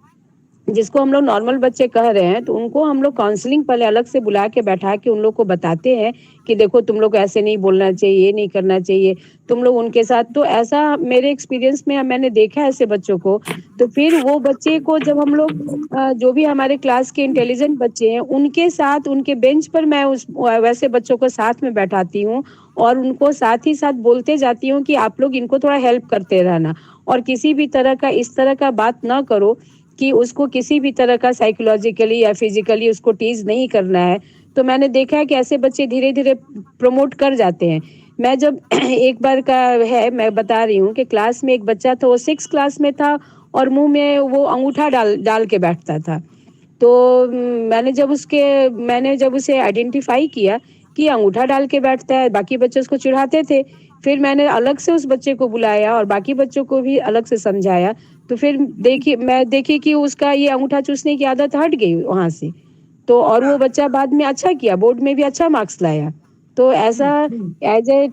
जिसको हम लोग नॉर्मल बच्चे कह रहे हैं, तो उनको हम लोग काउंसलिंग पहले अलग से बुला के बैठा के उन लोग को बताते हैं कि देखो तुम लोग को ऐसे नहीं बोलना चाहिए, ये नहीं करना चाहिए, तुम लोग उनके साथ। तो ऐसा मेरे एक्सपीरियंस में मैंने देखा है ऐसे बच्चों को। तो फिर वो बच्चे को जब हम लोग जो भी हमारे क्लास के इंटेलिजेंट बच्चे हैं उनके साथ उनके बेंच पर मैं उस वैसे बच्चों को साथ में बैठाती हूँ और उनको साथ ही साथ बोलते जाती हूँ कि आप लोग इनको थोड़ा हेल्प करते रहना, और किसी भी तरह का इस तरह का बात ना करो कि उसको किसी भी तरह का साइकोलॉजिकली या फिजिकली उसको टीज नहीं करना है। तो मैंने देखा है कि ऐसे बच्चे धीरे धीरे प्रमोट कर जाते हैं। मैं जब एक बार का है मैं बता रही हूँ कि क्लास में एक बच्चा था, वो 6th क्लास में था और मुंह में वो अंगूठा डाल के बैठता था। तो मैंने जब उसे आइडेंटिफाई किया कि अंगूठा डाल के बैठता है, बाकी बच्चे उसको चिढ़ाते थे, फिर मैंने अलग से उस बच्चे को बुलाया और बाकी बच्चों को भी अलग से समझाया। तो फिर देखी कि उसका ये अंगूठा चूसने की आदत हट गई वहां से। तो और वो बच्चा बाद में अच्छा किया, बोर्ड में भी अच्छा मार्क्स लाया। तो ऐसा एज ए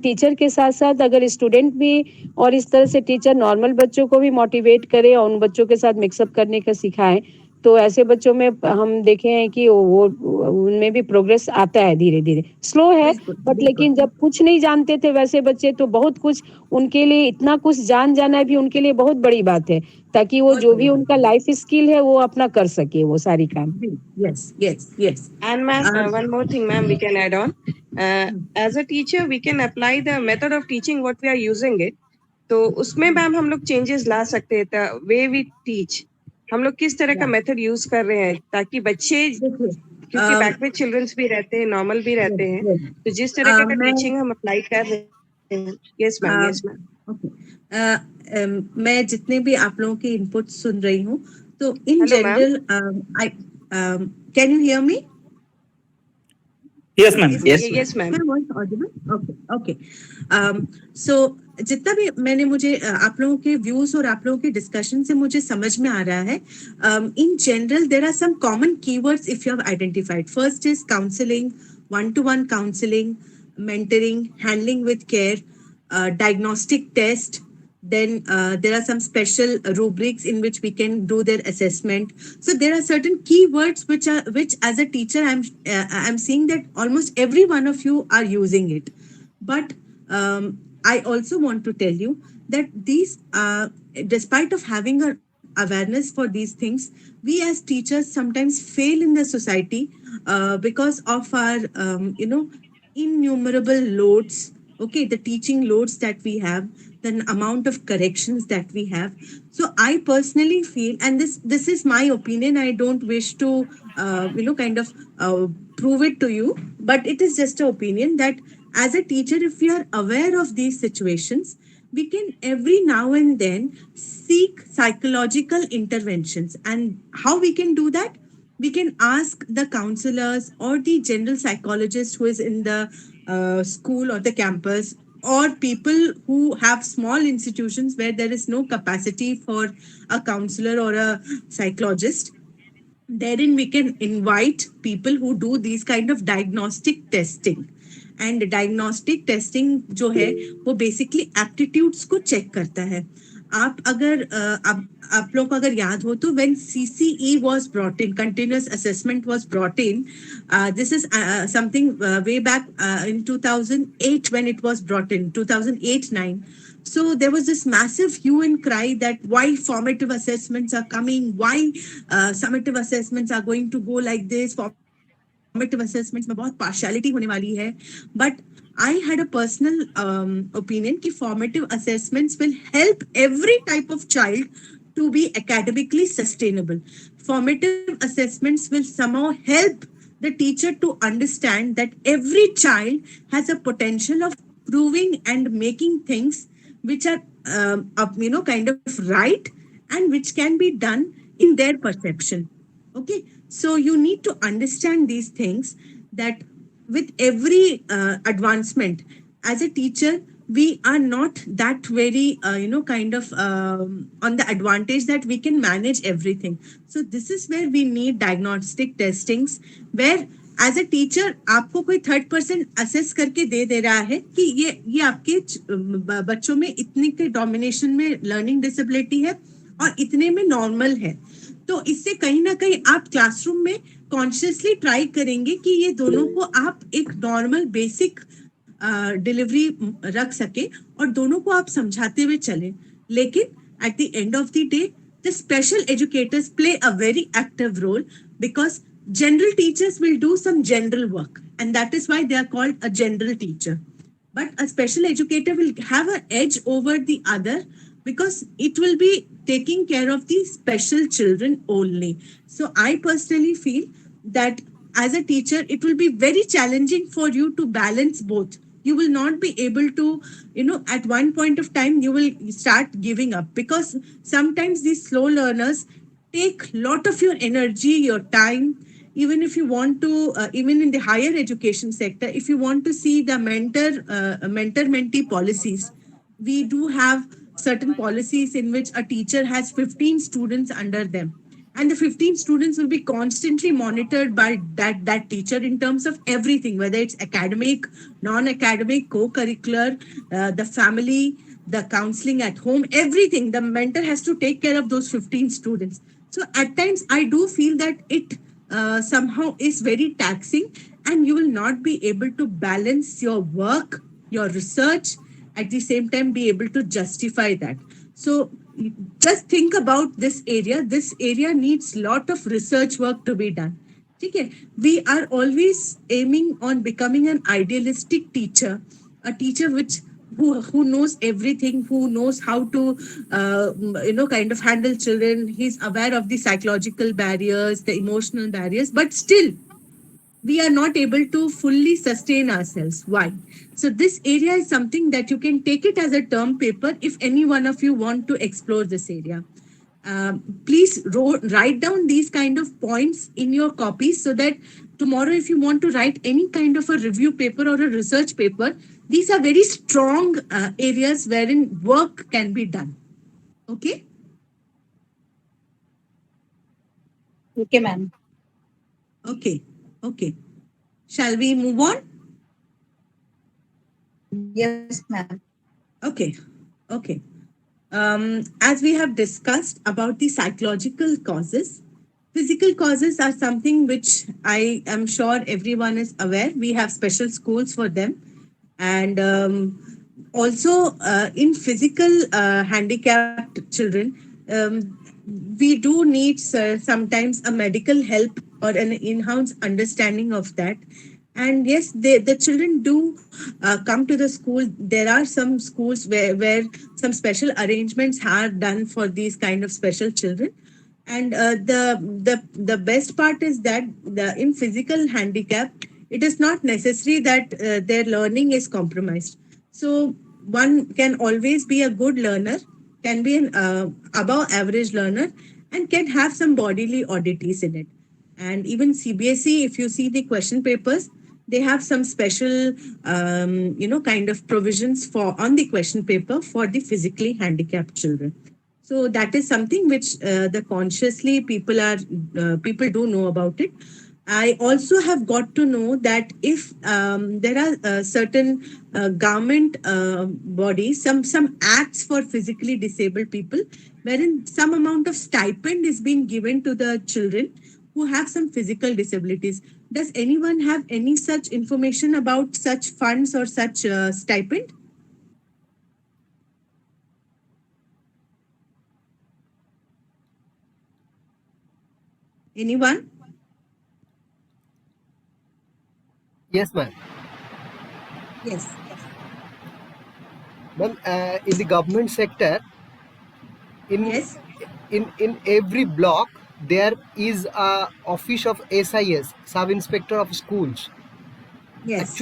टीचर के साथ साथ अगर स्टूडेंट भी और इस तरह से टीचर नॉर्मल बच्चों को भी मोटिवेट करे और उन बच्चों के साथ मिक्सअप करने का सिखाएं, तो ऐसे बच्चों में हम देखे हैं कि वो उनमें भी प्रोग्रेस आता है, धीरे धीरे स्लो है बट लेकिन जब कुछ नहीं जानते थे वैसे बच्चे तो बहुत कुछ उनके लिए इतना कुछ जान जाना भी उनके लिए बहुत बड़ी बात है, ताकि वो जो भी उनका लाइफ स्किल है वो अपना कर सके वो सारी काम। Yes. And ma'am, one more thing ma'am we can add on. As a teacher we can apply the method of teaching what we are using it. तो उसमें मैम हम लोग चेंजेस ला सकते हैं, the way we teach, हम लोग किस तरह का मेथड यूज कर रहे हैं ताकि बच्चे, क्योंकि बैकवर्ड चिल्ड्रंस भी रहते हैं, नॉर्मल भी रहते हैं, तो जिस तरह का टीचिंग हम अप्लाई कर रहे हैं। Yes ma'am. मैं जितने भी आप लोगों के इनपुट सुन रही हूँ, तो in general can you hear me? Yes ma'am. Yes ma'am. Okay. So जितना भी मैंने मुझे आप लोगों के व्यूज और आप लोगों के डिस्कशन से मुझे समझ में आ रहा है, in general there are some common keywords if you have identified. First is counselling, one-to-one counseling, mentoring, handling with care, diagnostic test. Then there are some special rubrics in which we can do their assessment. So there are certain keywords which as a teacher I'm seeing that almost every one of you are using it. But I also want to tell you that these, despite of having a awareness for these things, we as teachers sometimes fail in the society because of our, innumerable loads. Okay, the teaching loads that we have, the amount of corrections that we have. So I personally feel, and this is my opinion. I don't wish to, kind of prove it to you, but it is just an opinion that as a teacher, if we are aware of these situations, we can every now and then seek psychological interventions. And how we can do that? We can ask the counselors or the general psychologist who is in the school or the campus, or people who have small institutions where there is no capacity for a counselor or a psychologist. Therein we can invite people who do these kind of diagnostic testing. And diagnostic testing जो है वो basically aptitudes को check करता है. आप अगर आप लोग को अगर याद हो तो when CCE was brought in, continuous assessment was brought in, this is something way back in 2008 when it was brought in, 2008-9. So there was this massive hue and cry that why formative assessments are coming, why summative assessments are going to go like this, formative assessments में बहुत partiality होने वाली है. But I had a personal opinion कि formative assessments will help every type of child to be academically sustainable. Formative assessments will somehow help the teacher to understand that every child has a potential of proving and making things which are, kind of right and which can be done in their perception. Okay, so you need to understand these things, that with every advancement as a teacher, we are not that very, kind of on the advantage that we can manage everything. So this is where we need diagnostic testings, where as a teacher आपको कोई third person assess करके दे रहा है कि ये आपके बच्चों में इतने के डोमिनेशन में लर्निंग डिसेबिलिटी है और इतने में नॉर्मल है. तो इससे कहीं ना कहीं आप क्लासरूम में कॉन्शियसली ट्राई करेंगे कि ये दोनों को आप एक नॉर्मल बेसिक डिलीवरी रख सके और दोनों को आप समझाते हुए चलें. लेकिन at the end of the day the special educators play a very active role, because general teachers will do some general work, and that is why they are called a general teacher. But a special educator will have an edge over the other because it will be taking care of the special children only. So I personally feel that as a teacher, it will be very challenging for you to balance both. You will not be able to, at one point of time, you will start giving up, because sometimes these slow learners take a lot of your energy, your time. Even if you want to, even in the higher education sector, if you want to see the mentor-mentee policies, we do have certain policies in which a teacher has 15 students under them. And the 15 students will be constantly monitored by that teacher in terms of everything, whether it's academic, non-academic, co-curricular, the family, the counseling at home, everything. The mentor has to take care of those 15 students. So at times, I do feel that it somehow is very taxing, and you will not be able to balance your work, your research, at the same time be able to justify that. So just think about this area. This area needs lot of research work to be done. Okay, we are always aiming on becoming an idealistic teacher, a teacher who knows everything, who knows how to, kind of handle children. He's aware of the psychological barriers, the emotional barriers, but still we are not able to fully sustain ourselves. Why? So this area is something that you can take it as a term paper if any one of you want to explore this area. Please write down these kind of points in your copies, so that tomorrow if you want to write any kind of a review paper or a research paper, these are very strong areas wherein work can be done. Okay? Okay, ma'am. Okay. Shall we move on? Yes, ma'am. Okay. As we have discussed about the psychological causes, physical causes are something which I am sure everyone is aware. We have special schools for them. And also in physical handicapped children, we do need sometimes a medical help or an in-house understanding of that. And yes, the children do come to the school. There are some schools where some special arrangements are done for these kind of special children. And the best part is that in physical handicap, it is not necessary that their learning is compromised. So one can always be a good learner, can be an above average learner, and can have some bodily oddities in it. And even CBSE, if you see the question papers, they have some special, kind of provisions for on the question paper for the physically handicapped children. So that is something which the consciously people do know about it. I also have got to know that if there are certain government bodies, some acts for physically disabled people, wherein some amount of stipend is being given to the children who have some physical disabilities. Does anyone have any such information about such funds or such stipend? Anyone? Yes, ma'am. Yes. Ma'am, in the government sector, in every block there is a office of SIS, Sub Inspector of Schools. Yes.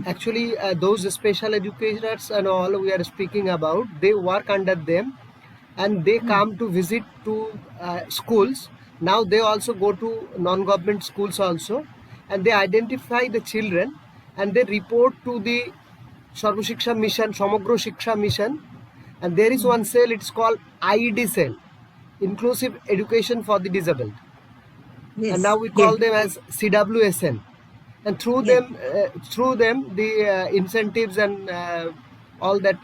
Actually, those special educators and all we are speaking about, they work under them, and they come to visit to schools. Now they also go to non-government schools also, and they identify the children, and they report to the Sarva Shiksha Mission, Samagro Shiksha Mission, and there is one cell. It's called IED cell, Inclusive Education for the Disabled, and now we call them as CWSN. And through them the incentives and all that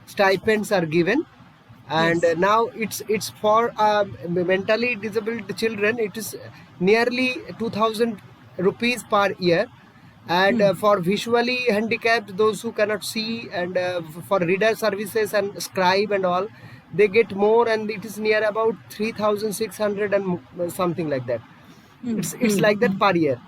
stipends are given. And now it's for mentally disabled children, it is nearly 2000 rupees per year. And for visually handicapped, those who cannot see, and for reader services and scribe and all, they get more, and it is near about 3600 and something like that. It's like that per year.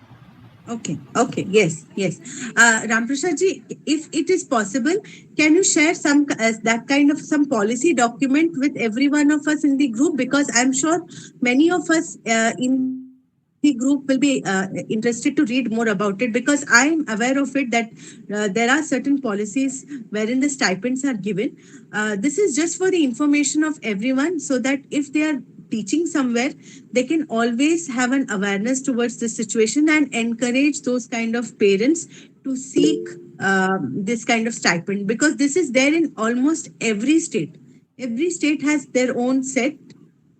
Okay. Yes. Ramprasad ji, if it is possible, can you share some that kind of some policy document with every one of us in the group? Because I'm sure many of us in the group will be interested to read more about it, because I'm aware of it that there are certain policies wherein the stipends are given. This is just for the information of everyone, so that if they are teaching somewhere, they can always have an awareness towards this situation and encourage those kind of parents to seek this kind of stipend, because this is there in almost every state. Every state has their own set,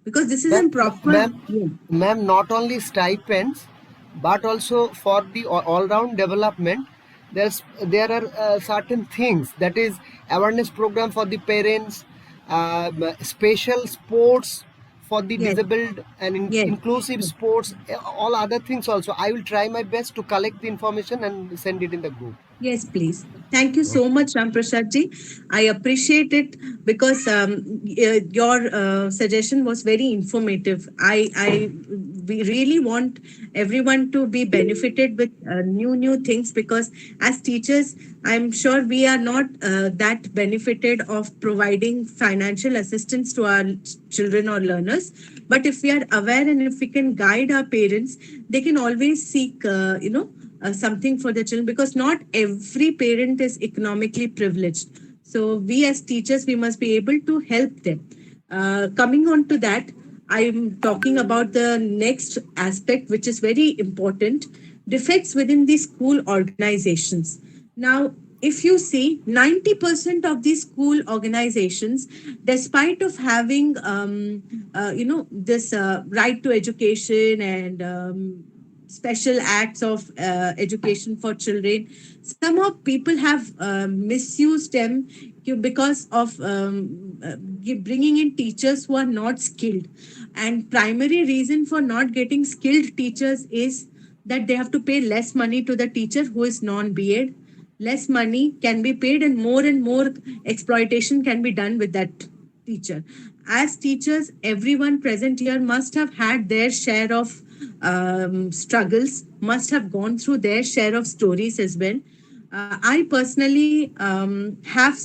because this is a proper. Ma'am, not only stipends, but also for the all-round development, there are certain things, that is awareness program for the parents, special sports for the disabled, and inclusive sports, all other ththings also. I will try my best to collect the information and send it in the group. Yes, please. Thank you so much, Ramprasad ji. I appreciate it, because your suggestion was very informative. We really want everyone to be benefited with new things, because as teachers, I'm sure we are not that benefited of providing financial assistance to our children or learners. But if we are aware and if we can guide our parents, they can always seek, something for the children, because not every parent is economically privileged. So we as teachers, we must be able to help them. Coming on to that, I'm talking about the next aspect, which is very important: defects within the school organizations. Now, if you see, 90% of these school organizations, despite of having, this right to education and special acts of education for children, somehow people have misused them because of bringing in teachers who are not skilled. And primary reason for not getting skilled teachers is that they have to pay less money to the teacher who is non-B.Ed, less money can be paid and more exploitation can be done with that teacher. As teachers, everyone present here must have had their share of struggles, must have gone through their share of stories as well. I personally have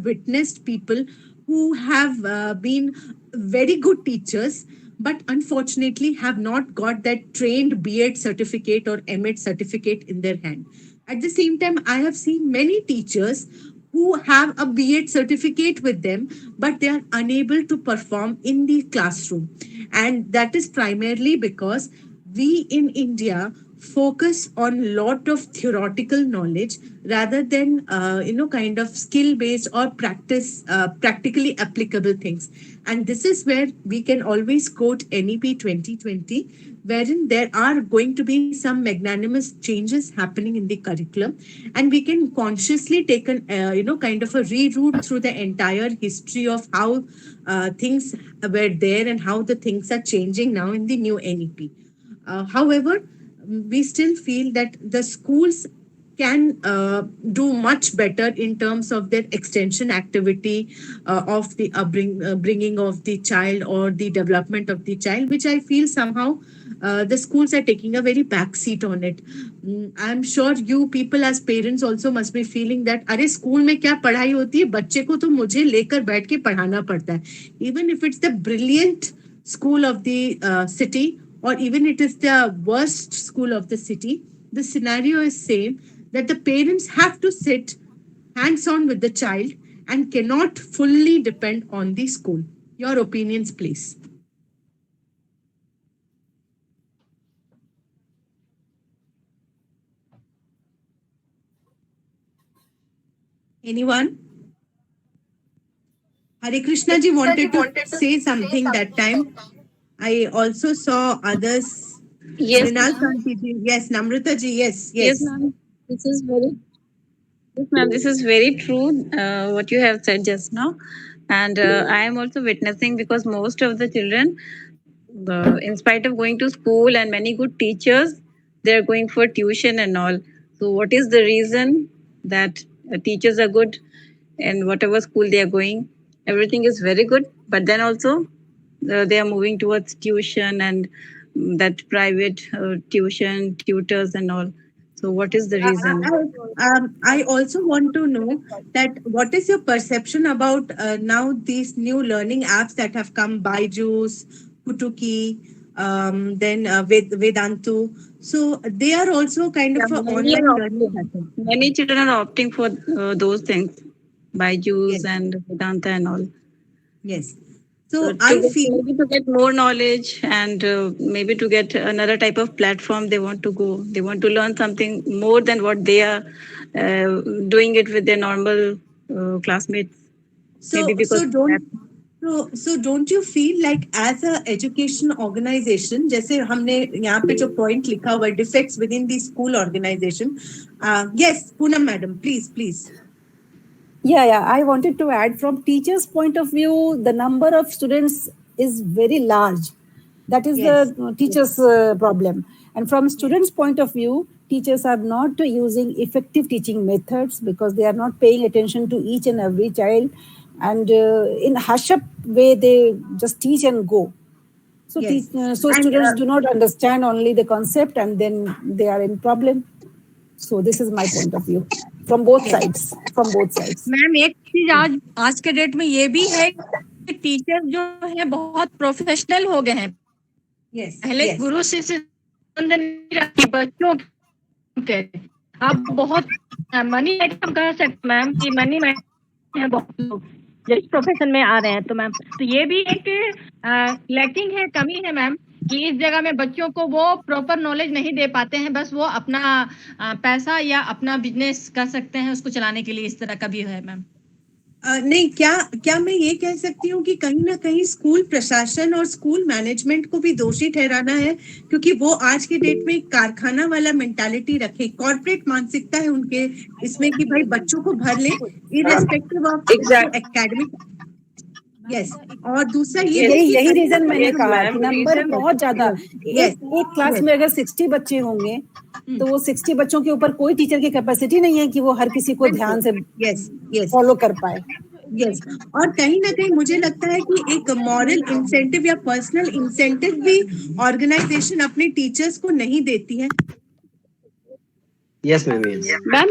witnessed people who have been very good teachers, but unfortunately have not got that trained B.Ed certificate or M.Ed certificate in their hand. At the same time, I have seen many teachers who have a B.Ed certificate with them, but they are unable to perform in the classroom. And that is primarily because we in India focus on lot of theoretical knowledge rather than kind of skill based or practically applicable things. And this is where we can always quote NEP 2020, wherein there are going to be some magnanimous changes happening in the curriculum, and we can consciously take an kind of a reroute through the entire history of how things were there and how the things are changing now in the new NEP. However, we still feel that the schools can do much better in terms of their extension activity of the bringing of the child or the development of the child, which I feel somehow the schools are taking a very back seat on it. I'm sure you people as parents also must be feeling that अरे school में क्या पढ़ाई होती है, बच्चे को तो मुझे लेकर बैठ के पढ़ाना पड़ता है. Even if it's the brilliant school of the city, or even it is the worst school of the city, the scenario is same, that the parents have to sit hands-on with the child and cannot fully depend on the school. Your opinions, please. Anyone? Hare Krishna ji wanted to say something that time. I also saw others. Yes, Mrinal ma'am. Kanti ji. Yes, Namrata ji. Yes, Yes, ma'am. This is very, yes, ma'am. This is very true. What you have said just now, and I am also witnessing because most of the children, in spite of going to school and many good teachers, they are going for tuition and all. So, what is the reason that teachers are good and whatever school they are going, everything is very good, but then also they are moving towards tuition and that private tuition tutors and all. So what is the reason? I also want to know that what is your perception about now these new learning apps that have come, Byju's, Kutuki, then Vedantu. So they are also kind of an online learning. Many children are opting for those things, Byju's and Vedanta and all. Yes. So I feel maybe to get more knowledge and maybe to get another type of platform they want to go. They want to learn something more than what they are doing it with their normal classmates. So don't you feel like as a education organization, जैसे हमने यहाँ पे जो point लिखा हुआ defects within the school organization. Yes, Poonam madam, please. Yeah. I wanted to add from teachers' point of view, the number of students is very large. That is the teachers' problem. And from students' point of view, teachers are not using effective teaching methods because they are not paying attention to each and every child. And in hush-up way, they just teach and go. So, so students do not understand only the concept and then they are in problem. So this is my point of view from both sides. Ma'am एक चीज आज के date में ये भी है कि teacher जो है बहुत प्रोफेशनल हो गए हैं. पहले गुरु शिष्य संबंध नहीं रखी बच्चों के. आप बहुत मनी आइटम कह सकते मैम कि मनी में बहुत लोग जिस प्रोफेशन में आ रहे हैं. तो मैम तो ये भी एक लैकिंग है, कमी है मैम कि इस जगह में बच्चों को वो प्रॉपर नॉलेज नहीं दे पाते हैं. बस वो अपना पैसा या अपना बिजनेस कर सकते हैं उसको चलाने के लिए. इस तरह का भी है मैम. नहीं, क्या मैं ये कह सकती हूँ कि कहीं ना कहीं स्कूल प्रशासन और स्कूल मैनेजमेंट को भी दोषी ठहराना है, क्योंकि वो आज के डेट में कारखाना वाला मेंटालिटी रखे, कॉर्पोरेट मानसिकता है उनके इसमें कि भाई बच्चों को भर ले इररेस्पेक्टिव ऑफ एकेडमिक. यस. और दूसरा यही रीजन मैंने कहा कि नंबर बहुत ज्यादा. एक क्लास में अगर 60 बच्चे होंगे तो वो 60 बच्चों के ऊपर कोई टीचर की कैपेसिटी नहीं है कि वो हर किसी को ध्यान से यस फॉलो कर पाए। यस और कहीं ना कहीं मुझे लगता है कि एक मॉरल इंसेंटिव या पर्सनल इंसेंटिव भी ऑर्गेनाइजेशन अपने टीचर्स को नहीं देती है। यस मैम, यस मैम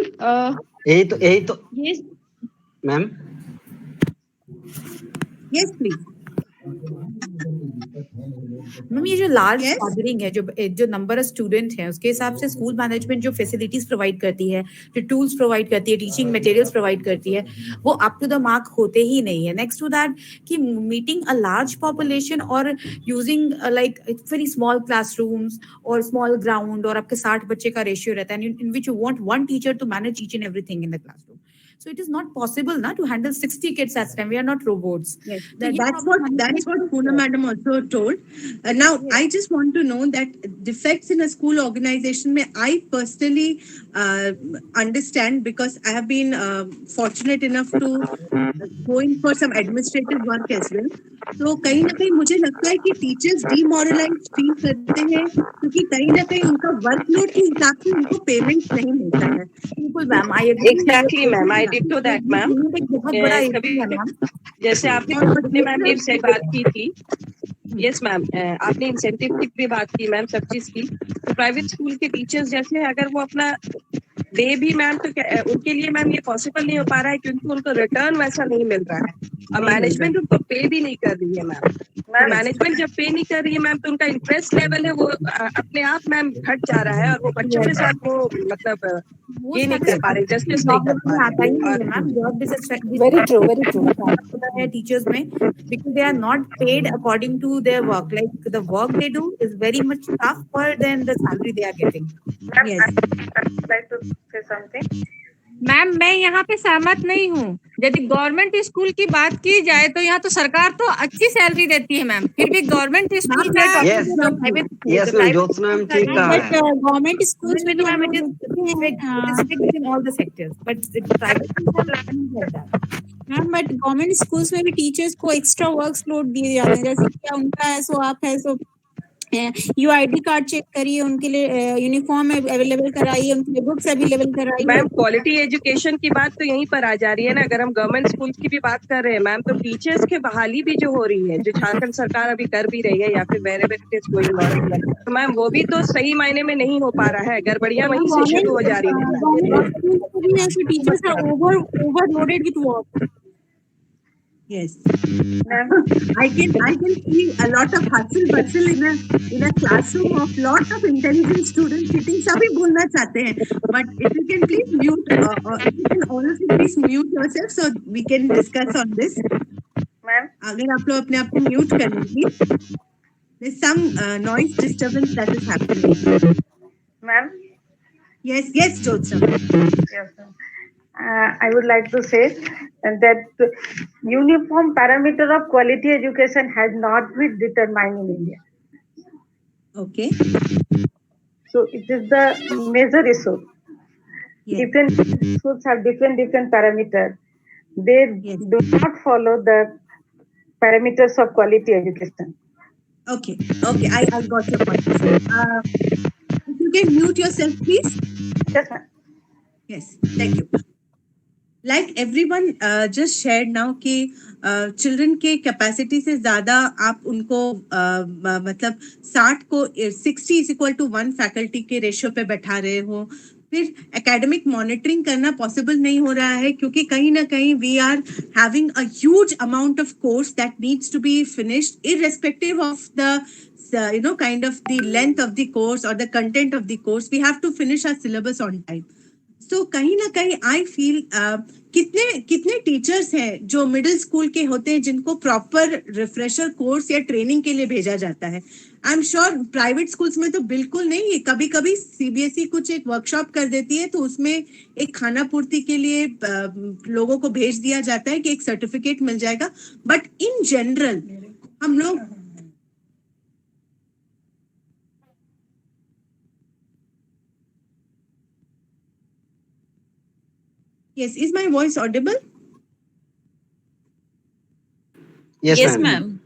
यही तो ये मैम। Yes please. मैम ये जो लार्ज गैदरिंग है, जो नंबर ऑफ स्टूडेंट है, उसके हिसाब से स्कूल मैनेजमेंट जो फैसिलिटीज प्रोवाइड करती है, जो टूल्स प्रोवाइड करती है, टीचिंग मटेरियल्स प्रोवाइड करती है, वो अप टू द मार्क होते ही नहीं है। नेक्स्ट टू दैट कि मीटिंग अ लार्ज पॉपुलेशन और using like very small classrooms और स्मॉल ग्राउंड और आपके 60 बच्चे का रेशियो रहता है इन which you want one teacher to manage each and everything in the classroom. So it is not possible na to handle 60 kids at a time. We are not robots. Yes, that's what Poonam madam also told. Now I just want to know that defects in a school organization may I personally understand because I have been fortunate enough to go in for some administrative work as well. तो कहीं ना कहीं मुझे लगता है कि teachers demoralise feel करते हैं क्योंकि कहीं ना कहीं उनका वर्कलोड के हिसाब से उनको पेमेंट नहीं मिलता है। बिल्कुल ma'am, I exactly ma'am, I did that ma'am. बहुत बड़ा कभी जैसे आपने मैम ये से बात की थी, यस मैम, आपने इंसेंटिव की भी बात की मैम, सब चीज की। तो प्राइवेट स्कूल के टीचर्स जैसे अगर वो अपना दे भी मैम तो उनके लिए मैम ये पॉसिबल नहीं हो पा रहा है क्योंकि उनको रिटर्न वैसा नहीं मिल रहा है और मैनेजमेंट उनको पे भी नहीं कर रही है मैम। मैनेजमेंट जब पे नहीं कर रही है मैम तो उनका इंटरेस्ट लेवल है वो अपने आप मैम घट जा रहा है और वो बच्चों के साथ वो मतलब ये नहीं कर पा रहे, जस्टिस नहीं कर पा रहे। वेरी ट्रू टीचर्स में because they are not paid according to their work, like the work they do is very much tougher than the salary they are getting. Ma'am मैं यहाँ पे सहमत नहीं हूँ। यदि गवर्नमेंट स्कूल की बात की जाए तो यहाँ तो सरकार तो अच्छी सैलरी देती है मैम, फिर भी गवर्नमेंट स्कूल गवर्नमेंट स्कूल्स में तो ma'am it is all the sectors but private ma'am, but government schools में भी टीचर्स को एक्स्ट्रा वर्कलोड दिए जाते हैं, जैसे कि उनका है सो आप है सो UID कार्ड चेक करिए, उनके लिए यूनिफॉर्म अवेलेबल कराइए, उनके लिए बुक्स अवेलेबल कराइए। मैम क्वालिटी एजुकेशन की बात तो यहीं पर आ जा रही है ना। अगर हम गवर्नमेंट स्कूल की भी बात कर रहे हैं मैम तो टीचर्स के बहाली भी जो हो रही है, जो झारखंड सरकार अभी कर भी रही है या फिर wherever it is going on, तो मैम वो भी तो सही मायने में नहीं हो पा रहा है, गड़बड़ियां वहीं से शुरू हो जा रही है। Teachers are overloaded with work. Yes, I can see a lot of hustle bustle in a classroom of lot of intelligent students sitting. सभी बोलना चाहते हैं, but if you can please mute, if you can honestly please mute yourself so we can discuss on this. Ma'am, अगर आप लोग अपने आप को mute कर लीजिए, there's some noise disturbance that is happening. Ma'am, yes, Jyotsna. Yes, ma'am. I would like to say that the uniform parameter of quality education has not been determined in India. Okay. So it is the major issue. Yes. Different schools have different parameters. They do not follow the parameters of quality education. Okay. I got your point. If you can mute yourself, please. Yes, ma'am. Yes, thank you. Like everyone just shared now कि children के capacity से ज़्यादा आप उनको मतलब 60 को 60 is equal to 1 faculty के ratio पे बैठा रहे हो, फिर academic monitoring करना possible नहीं हो रहा है क्योंकि कहीं ना कहीं we are having a huge amount of course that needs to be finished irrespective of the kind of the length of the course or the content of the course. We have to finish our syllabus on time. तो कहीं ना कहीं I feel कितने teachers हैं जो middle school के होते हैं जिनको प्रॉपर रिफ्रेशर कोर्स या ट्रेनिंग के लिए भेजा जाता है। आई एम श्योर प्राइवेट स्कूल्स में तो बिल्कुल नहीं है, कभी कभी CBSE कुछ एक वर्कशॉप कर देती है तो उसमें एक खाना पूर्ति के लिए लोगों को भेज दिया जाता है कि एक सर्टिफिकेट मिल जाएगा, बट इन जनरल हम लोग Yes, is my voice audible? Yes, ma'am.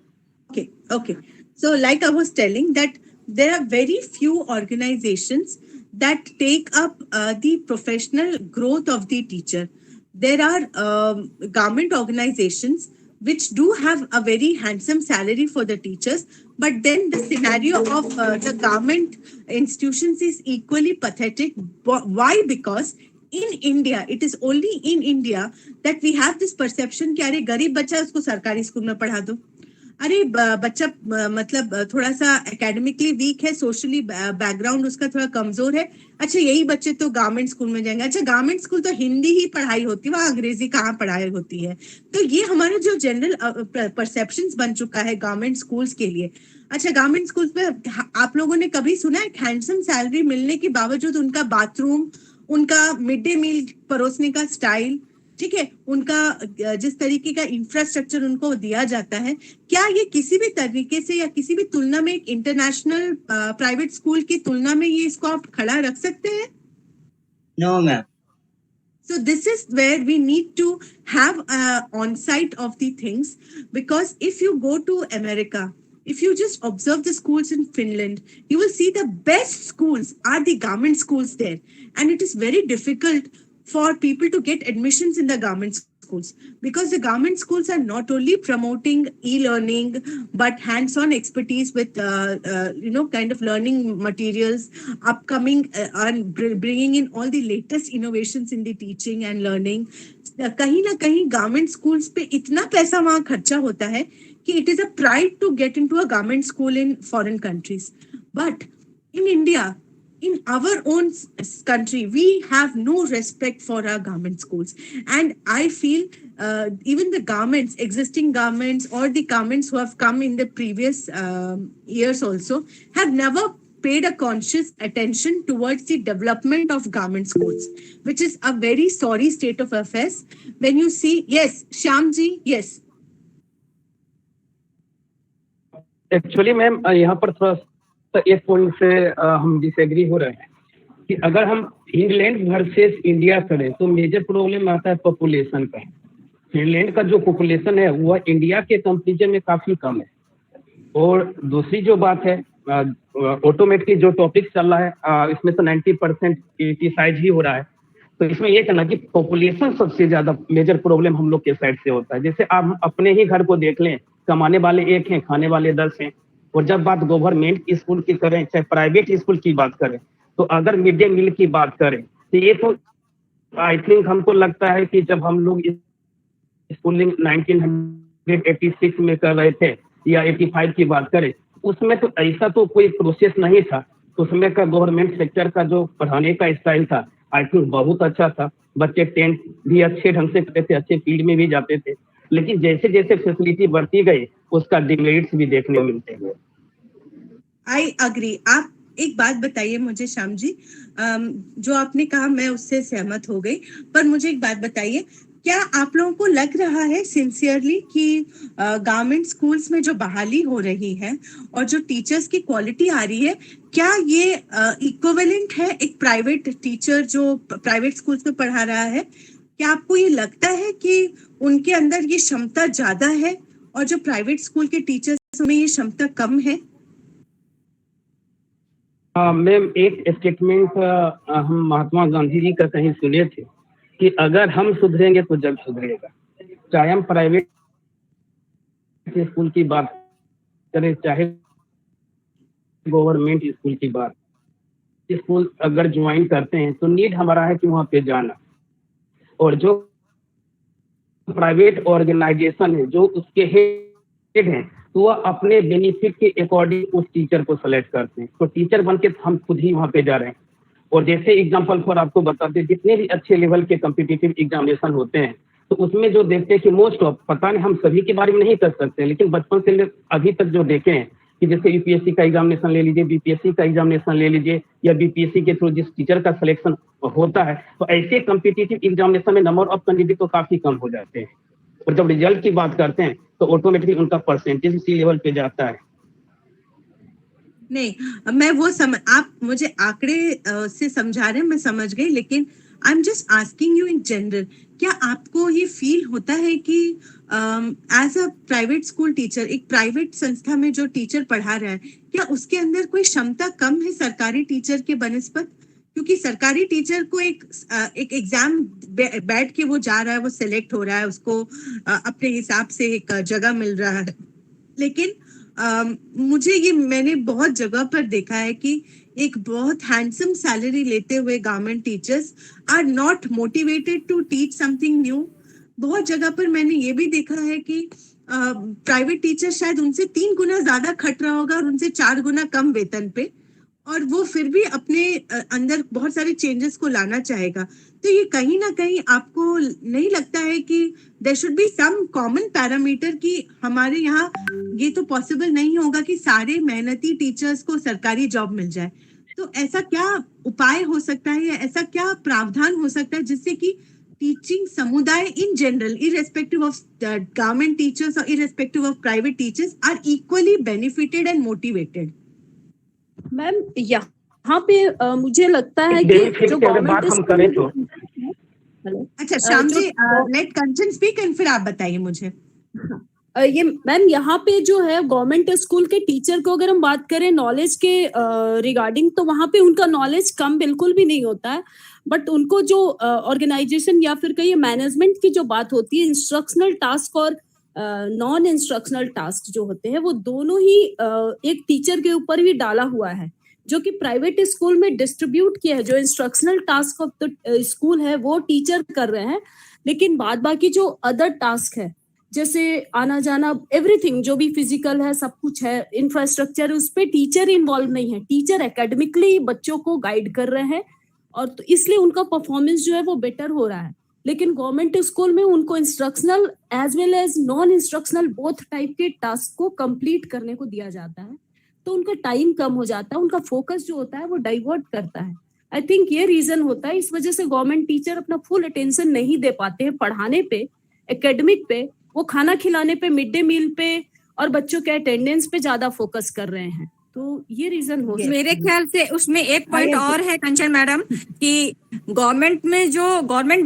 Okay. So like I was telling that there are very few organizations that take up the professional growth of the teacher. There are government organizations which do have a very handsome salary for the teachers, but then the scenario of the government institutions is equally pathetic. Why? Because in India, it is only in India that we have this perception कि अरे गरीब बच्चा उसको सरकारी school में पढ़ा दो, अरे बच्चा मतलब थोड़ा सा एकेडमिकली वीक है, सोशली बैकग्राउंड उसका थोड़ा कमजोर है, अच्छा यही बच्चे तो गवर्नमेंट स्कूल में जाएंगे, अच्छा गवर्नमेंट स्कूल तो हिंदी ही पढ़ाई होती है, वहाँ अंग्रेजी कहाँ पढ़ाई होती है। तो ये हमारा जो जनरल परसेप्शंस बन चुका है गवर्नमेंट स्कूल्स के लिए। अच्छा गवर्नमेंट स्कूल्स में आप लोगों ने कभी सुना है हैंडसम सैलरी मिलने के बावजूद उनका बाथरूम, उनका मिड डे मील परोसने का स्टाइल, ठीक है, उनका जिस तरीके का इंफ्रास्ट्रक्चर उनको दिया जाता है, क्या ये किसी भी तरीके से या किसी भी तुलना में एक इंटरनेशनल प्राइवेट स्कूल की तुलना में ये इसको आप खड़ा रख सकते हैं? No, ma'am. So this is where we need to have on-site of the things, because if you go to America, if you just observe the schools in Finland, you will see the best schools are the government schools there, and it is very difficult for people to get admissions in the government schools, because the government schools are not only promoting e-learning but hands-on expertise with kind of learning materials, upcoming and bringing in all the latest innovations in the teaching and learning. कहीं ना कहीं government schools पे इतना पैसा वहाँ खर्चा होता है कि it is a pride to get into a government school in foreign countries. But in India, in our own country, we have no respect for our government schools. And I feel even the governments, existing governments or the governments who have come in the previous years also, have never paid a conscious attention towards the development of government schools, which is a very sorry state of affairs. When you see, yes, Shyamji, yes. Actually ma'am यहाँ पर थोड़ा सा एक point से हम disagree हो रहे हैं कि अगर हम फिनलैंड वर्सेस इंडिया करें तो मेजर प्रॉब्लम आता है पॉपुलेशन का। फिनलैंड का जो पॉपुलेशन है वह इंडिया के कंपेरिजन में काफ़ी कम है। और दूसरी जो बात है ऑटोमेटिकली जो टॉपिक चल रहा है इसमें तो 90% क्रिटिसाइज ही हो रहा है। तो इसमें ये कहना कि पॉपुलेशन सबसे ज़्यादा मेजर प्रॉब्लम हम लोग के साइड से होता है। जैसे आप अपने ही घर को देख लें, कमाने वाले 1 हैं, खाने वाले 10 हैं। और जब बात गवर्नमेंट स्कूल की करें चाहे प्राइवेट स्कूल की बात करें, तो अगर मिड डे मील की बात करें तो ये तो आई थिंक हमको लगता है कि जब हम लोग स्कूलिंग 1986 में कर रहे थे या 85 की बात करें, उसमें तो ऐसा तो कोई प्रोसेस नहीं था। उसमें का गवर्नमेंट सेक्टर का जो पढ़ाने का स्टाइल था आई थिंक बहुत अच्छा था। बच्चे 10th भी अच्छे ढंग से करते थे, अच्छे फील्ड में भी जाते थे। लेकिन जैसे जैसे फैसिलिटी बढ़ती गई उसका डिमेरिट्स भी देखने मिलते गए। I agree. आप एक बात बताइए मुझे श्याम जी, जो आपने कहा मैं उससे सहमत हो गई, पर मुझे एक बात बताइए, क्या आप लोगों को लग रहा है सिंसियरली कि गवर्नमेंट स्कूल्स में जो बहाली हो रही है और जो टीचर्स की क्वालिटी आ रही है, क्या ये इक्विवेलेंट है एक प्राइवेट टीचर जो प्राइवेट स्कूल्स में पढ़ा रहा है? क्या आपको ये लगता है कि उनके अंदर ये क्षमता ज्यादा है और जो प्राइवेट स्कूल के टीचर्स में ये क्षमता कम है? मैम एक स्टेटमेंट हम महात्मा गांधी जी का कहीं सुने थे कि अगर हम सुधरेंगे तो जग सुधरेगा। चाहे हम प्राइवेट स्कूल की बात करें चाहे गवर्नमेंट स्कूल की बात, स्कूल अगर ज्वाइन करते हैं तो नीड हमारा है कि वहाँ पे जाना। और जो प्राइवेट ऑर्गेनाइजेशन है जो उसके हेड हैं तो वह अपने बेनिफिट के अकॉर्डिंग उस टीचर को सेलेक्ट करते हैं। तो टीचर बन के हम खुद ही वहाँ पे जा रहे हैं। और जैसे एग्जांपल फॉर आपको बताते हैं, जितने भी अच्छे लेवल के कॉम्पिटिटिव एग्जामिनेशन होते हैं तो उसमें जो देखते हैं कि मोस्ट ऑफ, पता नहीं हम सभी के बारे में नहीं कर सकते, लेकिन बचपन से अभी तक जो देखे हैं कि जैसे यूपीएससी का एग्जामिनेशन ले लीजिए, बीपीएससी का एग्जामिनेशन ले लीजिए, या बीपीएससी के थ्रू जिस टीचर का सिलेक्शन होता है, तो ऐसे कॉम्पिटिटिव एग्जामिनेशन में नंबर ऑफ कैंडिडेट तो काफी कम हो जाते हैं। और जब रिजल्ट की बात करते हैं तो ऑटोमेटिकली उनका परसेंटेज इसी लेवल पे जाता है। नहीं, मैं वो आप मुझे आंकड़े से समझा रहे हैं, मैं समझ गई, लेकिन I am just asking you in general, क्या आपको ये फील होता है कि as a private school teacher, एक प्राइवेट संस्था में जो टीचर पढ़ा रहा है, क्या उसके अंदर कोई क्षमता कम है सरकारी टीचर के बनिस्बत? क्योंकि सरकारी टीचर को एक एग्जाम बैठ के वो जा रहा है, वो सिलेक्ट हो रहा है, उसको अपने हिसाब से एक जगह मिल रहा है। लेकिन मैंने बहुत जगह पर देखा है कि एक बहुत हैंडसम सैलरी लेते हुए government teachers are not motivated to teach something new. बहुत जगह पर मैंने ये भी देखा है कि प्राइवेट टीचर शायद उनसे 3 गुना ज्यादा खट रहा होगा और उनसे 4 गुना कम वेतन पे, और वो फिर भी अपने अंदर बहुत सारे चेंजेस को लाना चाहेगा। तो ये कहीं ना कहीं आपको नहीं लगता है कि there should be some common parameter कि हमारे यहाँ ये तो पॉसिबल नहीं होगा कि सारे मेहनती टीचर्स को सरकारी जॉब मिल जाए। तो ऐसा क्या उपाय हो सकता है या ऐसा क्या प्रावधान हो सकता है जिससे कि टीचिंग समुदाय in general, irrespective of government teachers or irrespective of private teachers, are equally benefited and motivated? Ma'am यहाँ पे मुझे लगता है कि जो गवर्नमेंट हम करें तो अच्छा Shyam ji, late Kanchan speak and फिर आप बताइए मुझे। ये मैम यहाँ पे जो है गवर्नमेंट स्कूल के टीचर को अगर हम बात करें नॉलेज के रिगार्डिंग, तो वहाँ पे उनका नॉलेज कम बिल्कुल भी नहीं होता है। बट उनको जो ऑर्गेनाइजेशन या फिर कहीं मैनेजमेंट की जो बात होती है, इंस्ट्रक्शनल टास्क और नॉन इंस्ट्रक्शनल टास्क जो होते हैं वो दोनों ही एक टीचर के ऊपर ही डाला हुआ है, जो कि प्राइवेट स्कूल में डिस्ट्रीब्यूट किया है। जो instructional task of the school है वो टीचर कर रहे हैं, लेकिन बाद बाकी जो अदर टास्क है जैसे आना जाना एवरीथिंग जो भी फिजिकल है, सब कुछ है, इंफ्रास्ट्रक्चर, उस पर टीचर इन्वॉल्व नहीं है। टीचर एकेडमिकली बच्चों को गाइड कर रहे हैं और तो इसलिए उनका परफॉर्मेंस जो है वो बेटर हो रहा है। लेकिन गवर्नमेंट स्कूल में उनको instructional as well as non instructional both type के टास्क को कंप्लीट करने को दिया जाता है, तो उनका टाइम कम हो जाता है, उनका फोकस जो होता है वो डाइवर्ट करता है। आई थिंक ये रीजन होता है, इस वजह से गवर्नमेंट टीचर अपना फुल अटेंशन नहीं दे पाते हैं पढ़ाने पे, एकेडमिक पे, वो खाना खिलाने पे, मिड डे मील पे और बच्चों के अटेंडेंस पे ज्यादा फोकस कर रहे हैं। तो ये रीजन हो सकता है। मेरे ख्याल से उसमें एक पॉइंट और है कंचन मैडम कि गवर्नमेंट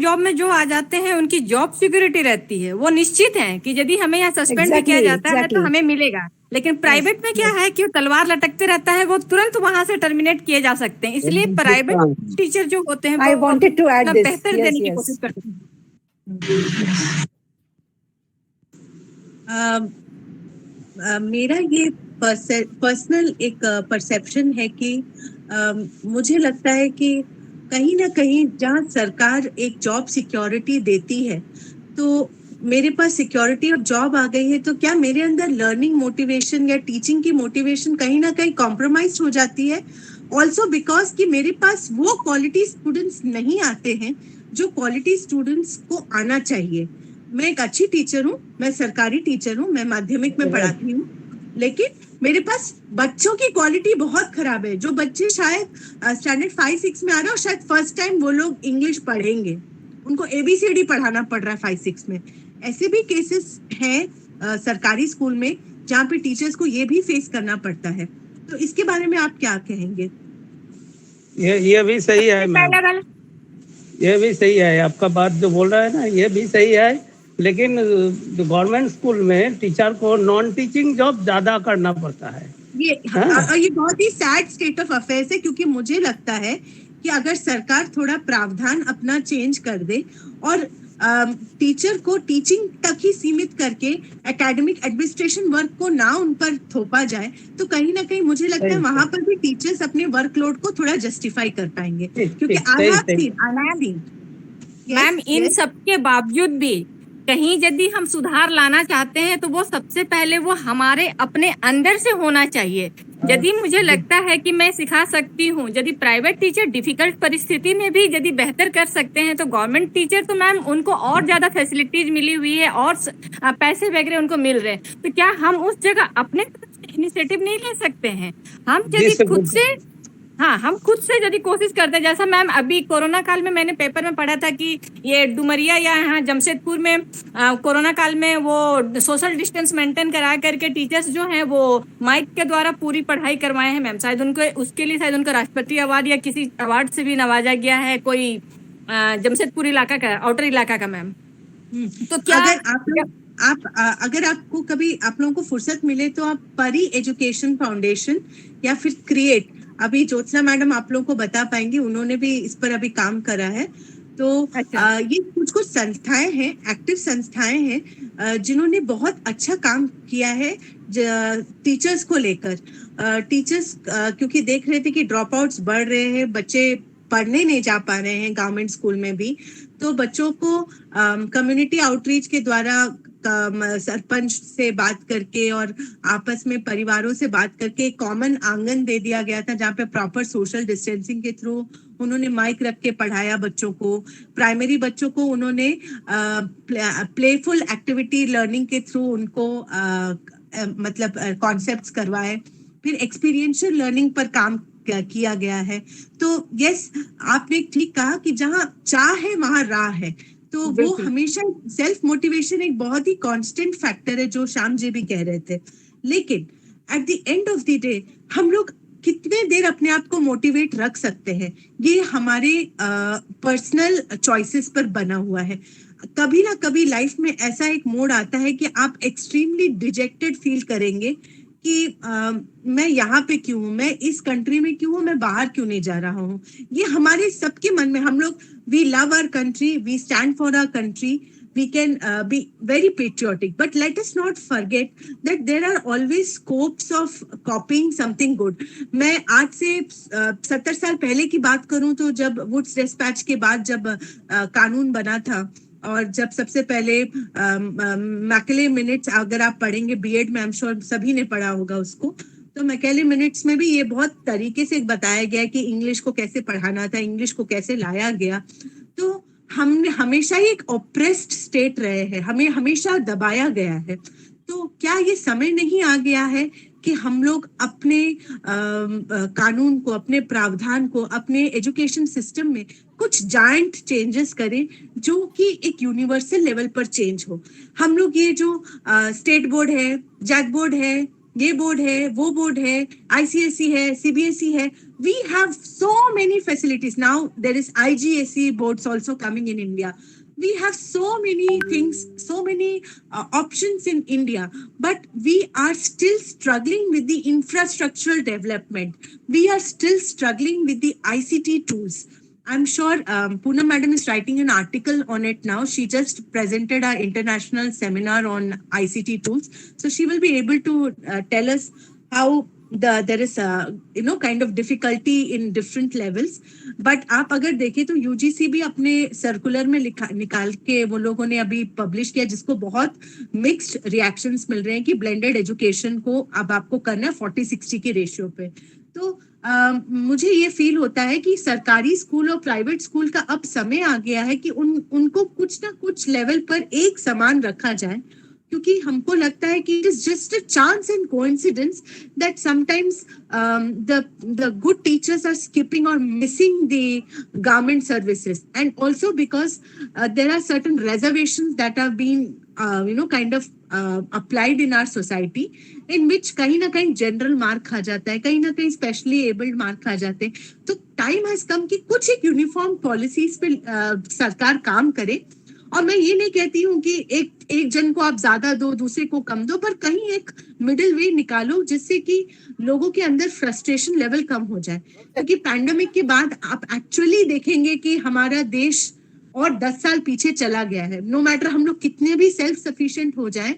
जॉब में जो आ जाते हैं उनकी जॉब सिक्योरिटी रहती है, वो निश्चित है कि यदि हमें यहाँ सस्पेंड भी किया जाता है तो हमें मिलेगा। लेकिन प्राइवेट में क्या है कि तलवार लटकते रहता है, वो तुरंत वहां से टर्मिनेट किए जा सकते हैं। इसलिए प्राइवेट टीचर जो होते हैं वो बेहतर देने की कोशिश करते हैं। मेरा ये पर्सनल एक परसेप्शन है कि मुझे लगता है कि कहीं ना कहीं जहाँ सरकार एक जॉब सिक्योरिटी देती है, तो मेरे पास सिक्योरिटी और जॉब आ गई है, तो क्या मेरे अंदर लर्निंग मोटिवेशन या टीचिंग की मोटिवेशन कहीं ना कहीं कॉम्प्रोमाइज हो जाती है? ऑल्सो बिकॉज कि मेरे पास वो क्वालिटी स्टूडेंट्स नहीं आते हैं जो क्वालिटी स्टूडेंट्स को आना चाहिए। मैं एक अच्छी टीचर हूँ, मैं सरकारी टीचर हूँ, मैं माध्यमिक में पढ़ाती हूँ, लेकिन मेरे पास बच्चों की क्वालिटी बहुत खराब है। जो बच्चे शायद स्टैंडर्ड 5-6 में आ रहे हैं और शायद फर्स्ट टाइम वो लोग इंग्लिश पढ़ेंगे, उनको ABCD पढ़ाना पड़ रहा है 5-6 में। ऐसे भी केसेस हैं सरकारी स्कूल में जहाँ पे टीचर्स को ये भी फेस करना पड़ता है। तो इसके बारे में आप क्या कहेंगे? ये भी सही है मैम, ये भी सही है, आपका बात जो बोल रहा है ना ये भी सही है। लेकिन गवर्नमेंट स्कूल में टीचर को नॉन टीचिंग जॉब ज्यादा करना पड़ता है। ये बहुत ही सैड स्टेट ऑफ अफेयर्स है, क्योंकि मुझे लगता है कि अगर सरकार थोड़ा प्रावधान अपना चेंज कर दे और टीचर को टीचिंग तक ही सीमित करके एकेडमिक एडमिनिस्ट्रेशन वर्क को ना उन पर थोपा जाए, तो कहीं ना कहीं मुझे लगता है वहां पर भी टीचर्स अपने वर्कलोड को थोड़ा जस्टिफाई कर पाएंगे। क्योंकि मैम इन सब के बावजूद भी कहीं यदि हम सुधार लाना चाहते हैं तो वो सबसे पहले वो हमारे अपने अंदर से होना चाहिए। यदि मुझे लगता है कि मैं सिखा सकती हूँ, यदि प्राइवेट टीचर डिफिकल्ट परिस्थिति में भी यदि बेहतर कर सकते हैं, तो गवर्नमेंट टीचर तो मैम उनको और ज्यादा फैसिलिटीज मिली हुई है और पैसे वगैरह उनको मिल रहे हैं, तो क्या हम उस जगह अपने इनिशिएटिव नहीं ले सकते हैं? हम यदि खुद से यदि कोशिश करते हैं, जैसा मैम अभी कोरोना काल में मैंने पेपर में पढ़ा था कि ये डुमरिया या यहाँ जमशेदपुर में कोरोना काल में वो सोशल डिस्टेंस मेंटेन करा करके टीचर्स जो हैं वो माइक के द्वारा पूरी पढ़ाई करवाए हैं मैम। शायद उनको उसके लिए शायद उनको राष्ट्रपति अवार्ड या किसी अवार्ड से भी नवाजा गया है, कोई जमशेदपुर इलाका का, आउटर इलाका का मैम। तो क्या अगर आपको कभी आप लोगों को फुर्सत मिले तो आप परी एजुकेशन फाउंडेशन या फिर क्रिएट अभी ज्योत्सना मैडम आप लोगों को बता पाएंगी, उन्होंने भी इस पर अभी काम करा है। तो ये कुछ कुछ संस्थाएं हैं, एक्टिव संस्थाएं हैं जिन्होंने बहुत अच्छा काम किया है टीचर्स को लेकर। टीचर्स क्योंकि देख रहे थे कि ड्रॉप आउट्स बढ़ रहे हैं, बच्चे पढ़ने नहीं जा पा रहे हैं गवर्नमेंट स्कूल में भी, तो बच्चों को कम्युनिटी आउटरीच के द्वारा सरपंच से बात करके और आपस में परिवारों से बात करके एक कॉमन आंगन दे दिया गया था, जहाँ पे प्रॉपर सोशल डिस्टेंसिंग के थ्रू उन्होंने माइक रख के पढ़ाया बच्चों को। प्राइमरी बच्चों को उन्होंने प्लेफुल एक्टिविटी लर्निंग के थ्रू उनको मतलब कॉन्सेप्ट्स करवाए। फिर एक्सपीरियंशियल लर्निंग पर काम किया गया है। तो यस, आपने ठीक कहा कि जहाँ चाह है वहाँ राह है, तो वो हमेशा सेल्फ मोटिवेशन एक बहुत ही कांस्टेंट फैक्टर है, जो श्याम जी भी कह रहे थे। लेकिन at the end of the day हम लोग कितने देर अपने आप को मोटिवेट रख सकते हैं, ये हमारे पर्सनल चॉइसेस पर बना हुआ है। कभी ना कभी लाइफ में ऐसा एक मोड आता है कि आप एक्सट्रीमली डिजेक्टेड फील करेंगे कि मैं यहाँ पे क्यों हूँ, मैं इस कंट्री में क्यों हूँ, मैं बाहर क्यों नहीं जा रहा हूँ। ये हमारे सबके मन में, हम लोग we love our country, we stand for our country, we can be very patriotic, but let us not forget that there are always scopes of copying something good. मैं आज से 70 साल पहले की बात करूं तो जब वुड्स डिस्पैच के बाद जब कानून बना था, और जब सबसे पहले मैकेले मिनट्स अगर आप पढ़ेंगे बीएड में, आई एम श्योर सभी ने पढ़ा होगा उसको, तो मैकेले मिनट्स में भी ये बहुत तरीके से बताया गया कि इंग्लिश को कैसे पढ़ाना था, इंग्लिश को कैसे लाया गया। तो हमने हमेशा ही एक ऑप्रेस्ड स्टेट रहे हैं, हमें हमेशा दबाया गया है। तो क्या ये समय नहीं आ गया है कि हम लोग अपने कानून को, अपने प्रावधान को, अपने एजुकेशन सिस्टम में कुछ जायंट चेंजेस करें जो कि एक यूनिवर्सल लेवल पर चेंज हो। हम लोग ये जो स्टेट बोर्ड है, जैक बोर्ड है, ये बोर्ड है, वो बोर्ड है, ICSE है, CBSE है, we have so many facilities now. There is IGSE boards also coming in India. We have so many things, so many options in India, but we are still struggling with the infrastructural development. We are still struggling with the ICT tools. I'm sure Poonam madam is writing an article on it now. She just presented our international seminar on ICT tools. So she will be able to tell us how there is kind of difficulty in different levels. But आप अगर देखें तो UGC भी अपने circular में निकाल के वो लोगों ने अभी पब्लिश किया, जिसको बहुत मिक्स्ड रिएक्शंस मिल रहे हैं कि ब्लेंडेड एजुकेशन को अब आपको करना है 40-60 के रेशियो पे। तो मुझे ये फील होता है कि सरकारी स्कूल और प्राइवेट स्कूल का अब समय आ गया है कि उनको कुछ ना कुछ लेवल पर एक समान रखा जाए, क्योंकि हमको लगता है कि it is just a chance and coincidence that sometimes the good teachers are skipping or missing the government services, and also because there are certain reservations that have been kind of applied in our society, in which कहीं ना कहीं general mark खा जाता है, कहीं ना कहीं specially abled mark खा जाते हैं। तो टाइम हैज कम कि कुछ एक यूनिफॉर्म पॉलिसीज पे सरकार काम करे। और मैं ये नहीं कहती हूँ कि एक जन को आप ज्यादा दो, दूसरे को कम दो, पर कहीं एक मिडिल वे निकालो जिससे कि लोगों के अंदर फ्रस्ट्रेशन लेवल कम हो जाए। क्योंकि पैंडेमिक के बाद आप एक्चुअली देखेंगे कि हमारा देश और 10 साल पीछे चला गया है। नो मैटर हम लोग कितने भी सेल्फ सफिशिएंट हो जाएं,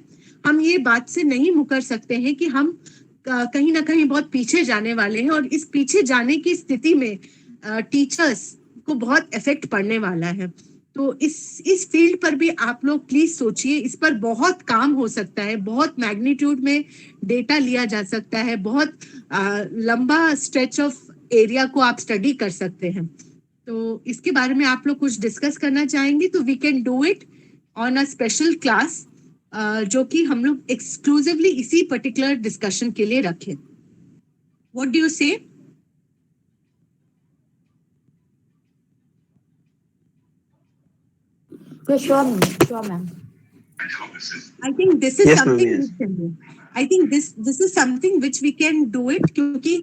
हम ये बात से नहीं मुकर सकते हैं कि हम कहीं ना कहीं बहुत पीछे जाने वाले हैं, और इस पीछे जाने की स्थिति में टीचर्स को बहुत इफेक्ट पड़ने वाला है। तो इस फील्ड पर भी आप लोग प्लीज सोचिए, इस पर बहुत काम हो सकता है, बहुत मैग्नीट्यूड में डेटा लिया जा सकता है, बहुत लंबा स्ट्रेच ऑफ एरिया को आप स्टडी कर सकते हैं। तो इसके बारे में आप लोग कुछ डिस्कस करना चाहेंगे तो we can do it on a special class, जो कि हम लोग एक्सक्लूसिवली इसी पर्टिकुलर डिस्कशन के लिए रखें। व्हाट डू यू से? Sure, ma'am. I think this is something we can do. I think this is something which we can do it, क्योंकि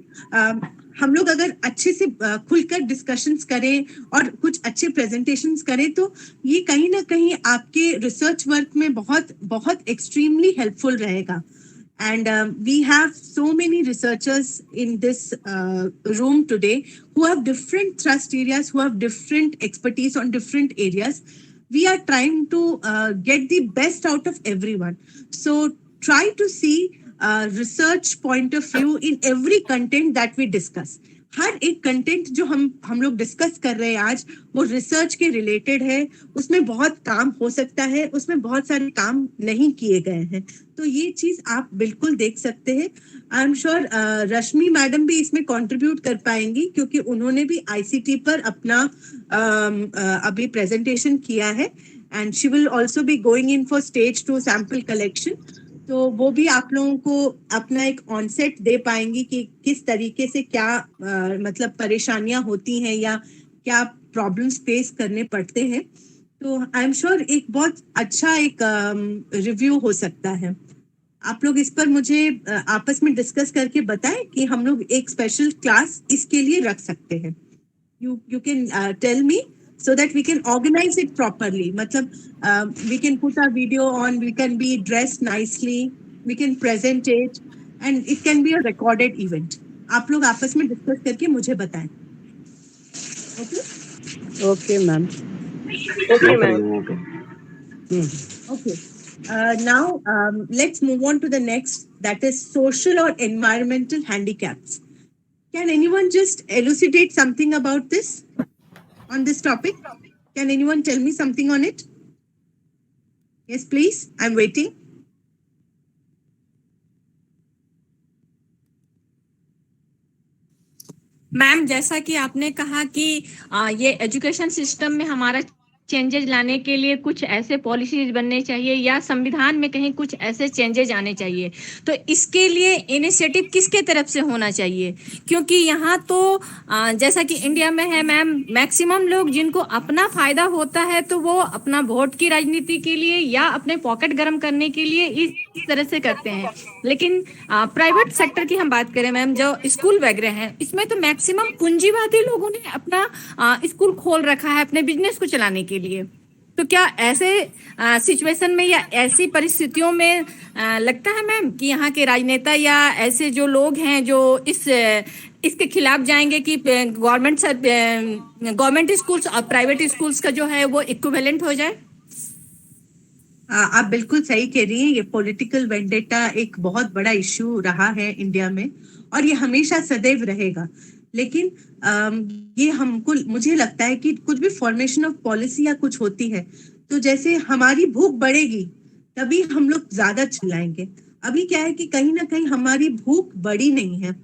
हम लोग अगर अच्छे से खुलकर डिस्कशंस करें और कुछ अच्छे प्रेजेंटेशंस करें तो ये कहीं ना कहीं आपके रिसर्च वर्क में बहुत बहुत एक्सट्रीमली हेल्पफुल रहेगा। And we have so many researchers in this room today who have different thrust areas, who have different expertise on different areas. We are trying to get the best out of everyone. So try to see research point of view in every content that we discuss. हर एक content जो हम लोग discuss कर रहे हैं आज, वो research के रिलेटेड है. उसमें बहुत काम हो सकता है, उसमें बहुत सारे काम नहीं किए गए हैं. तो ये चीज आप बिल्कुल देख सकते हैं. आई एम श्योर रश्मि मैडम भी इसमें कंट्रीब्यूट कर पाएंगी, क्योंकि उन्होंने भी आईसीटी पर अपना अभी प्रेजेंटेशन किया है. And she will also be going in for stage 2 sample collection. तो वो भी आप लोगों को अपना एक ऑनसेट दे पाएंगी कि किस तरीके से क्या मतलब परेशानियां होती हैं या क्या प्रॉब्लम्स फेस करने पड़ते हैं. तो आई एम श्योर एक बहुत अच्छा एक रिव्यू हो सकता है. आप लोग इस पर मुझे आपस में डिस्कस करके बताएं कि हम लोग एक स्पेशल क्लास इसके लिए रख सकते हैं. You can tell me so that we can organize it properly. Matlab we can put our video on, we can be dressed nicely, we can present it, and it can be a recorded event. आप लोग आपस में discuss करके मुझे बताएं. Okay ma'am. Okay, ma'am. Okay. Now let's move on to the next, that is social or environmental handicaps. Can anyone just elucidate something about this? On this topic, can anyone tell me something on it? Yes, please. I'm waiting. Ma'am, जैसा कि आपने कहा कि ये education system में हमारा changes लाने के लिए कुछ ऐसे पॉलिसीज बनने चाहिए या संविधान में कहीं कुछ ऐसे चेंजेस आने चाहिए, तो इसके लिए इनिशिएटिव किसके तरफ से होना चाहिए? क्योंकि यहाँ तो जैसा कि इंडिया में है मैम, मैक्सिमम लोग जिनको अपना फायदा होता है तो वो अपना वोट की राजनीति के लिए या अपने पॉकेट गर्म करने के लिए इस तरह से करते हैं. लेकिन प्राइवेट सेक्टर की हम बात करें मैम, जो स्कूल वगैरह हैं, इसमें तो मैक्सिमम पूंजीवादी लोगों ने अपना स्कूल खोल रखा है अपने बिजनेस को चलाने के लिए. तो क्या ऐसे सिचुएशन में या ऐसी परिस्थितियों में लगता है मैम कि यहाँ के राजनेता या ऐसे जो लोग हैं जो इसके खिलाफ जाएंगे कि गवर्नमेंट स्कूल्स और प्राइवेट स्कूल्स का जो है वो इक्विवेलेंट हो जाए? आप बिल्कुल सही कह रही हैं. ये पॉलिटिकल वेंडेटा एक बहुत बड़ा इश्यू रहा है इंडिया में, और ये हमेशा सदैव रहेगा. लेकिन ये मुझे लगता है कि कुछ भी फॉर्मेशन ऑफ पॉलिसी या कुछ होती है तो जैसे हमारी भूख बढ़ेगी तभी हम लोग ज्यादा चिल्लाएंगे. अभी क्या है कि कहीं ना कहीं हमारी भूख बड़ी नहीं है.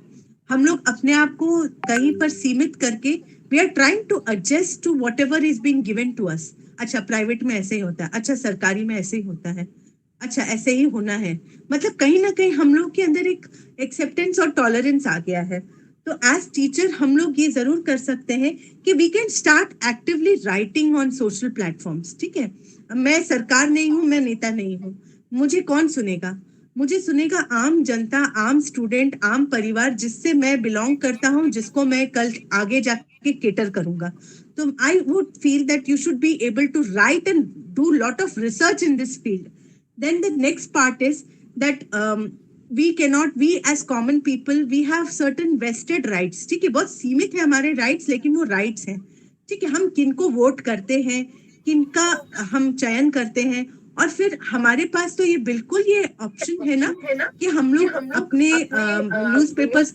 हम लोग अपने आप को कहीं पर सीमित करके we are trying to adjust to whatever is being given to us. अच्छा, प्राइवेट में ऐसे ही होता है, अच्छा सरकारी में ऐसे ही होता है, अच्छा ऐसे ही होना है. मतलब कहीं ना कहीं हम लोग के अंदर एक एक्सेप्टेंस और टॉलरेंस आ गया है. तो एज टीचर हम लोग ये जरूर कर सकते हैं कि we can start actively writing on social platforms. ठीक है, मैं सरकार नहीं हूँ, मैं नेता नहीं हूँ, मुझे कौन सुनेगा? मुझे सुनेगा आम जनता, आम स्टूडेंट, आम परिवार जिससे मैं बिलोंग करता हूँ, जिसको मैं कल आगे जाके केटर करूंगा. तो I would feel that you should be able to write and do lot of research in this field. Then the next part is that we as common people, we have certain vested rights. ठीक है, बहुत सीमित है हमारे rights, लेकिन वो rights हैं. ठीक है, हम किनको वोट करते हैं, किनका हम चयन करते हैं, और फिर हमारे पास तो ये बिल्कुल ये ऑप्शन है ना कि हम लोग अपने न्यूज़पेपर्स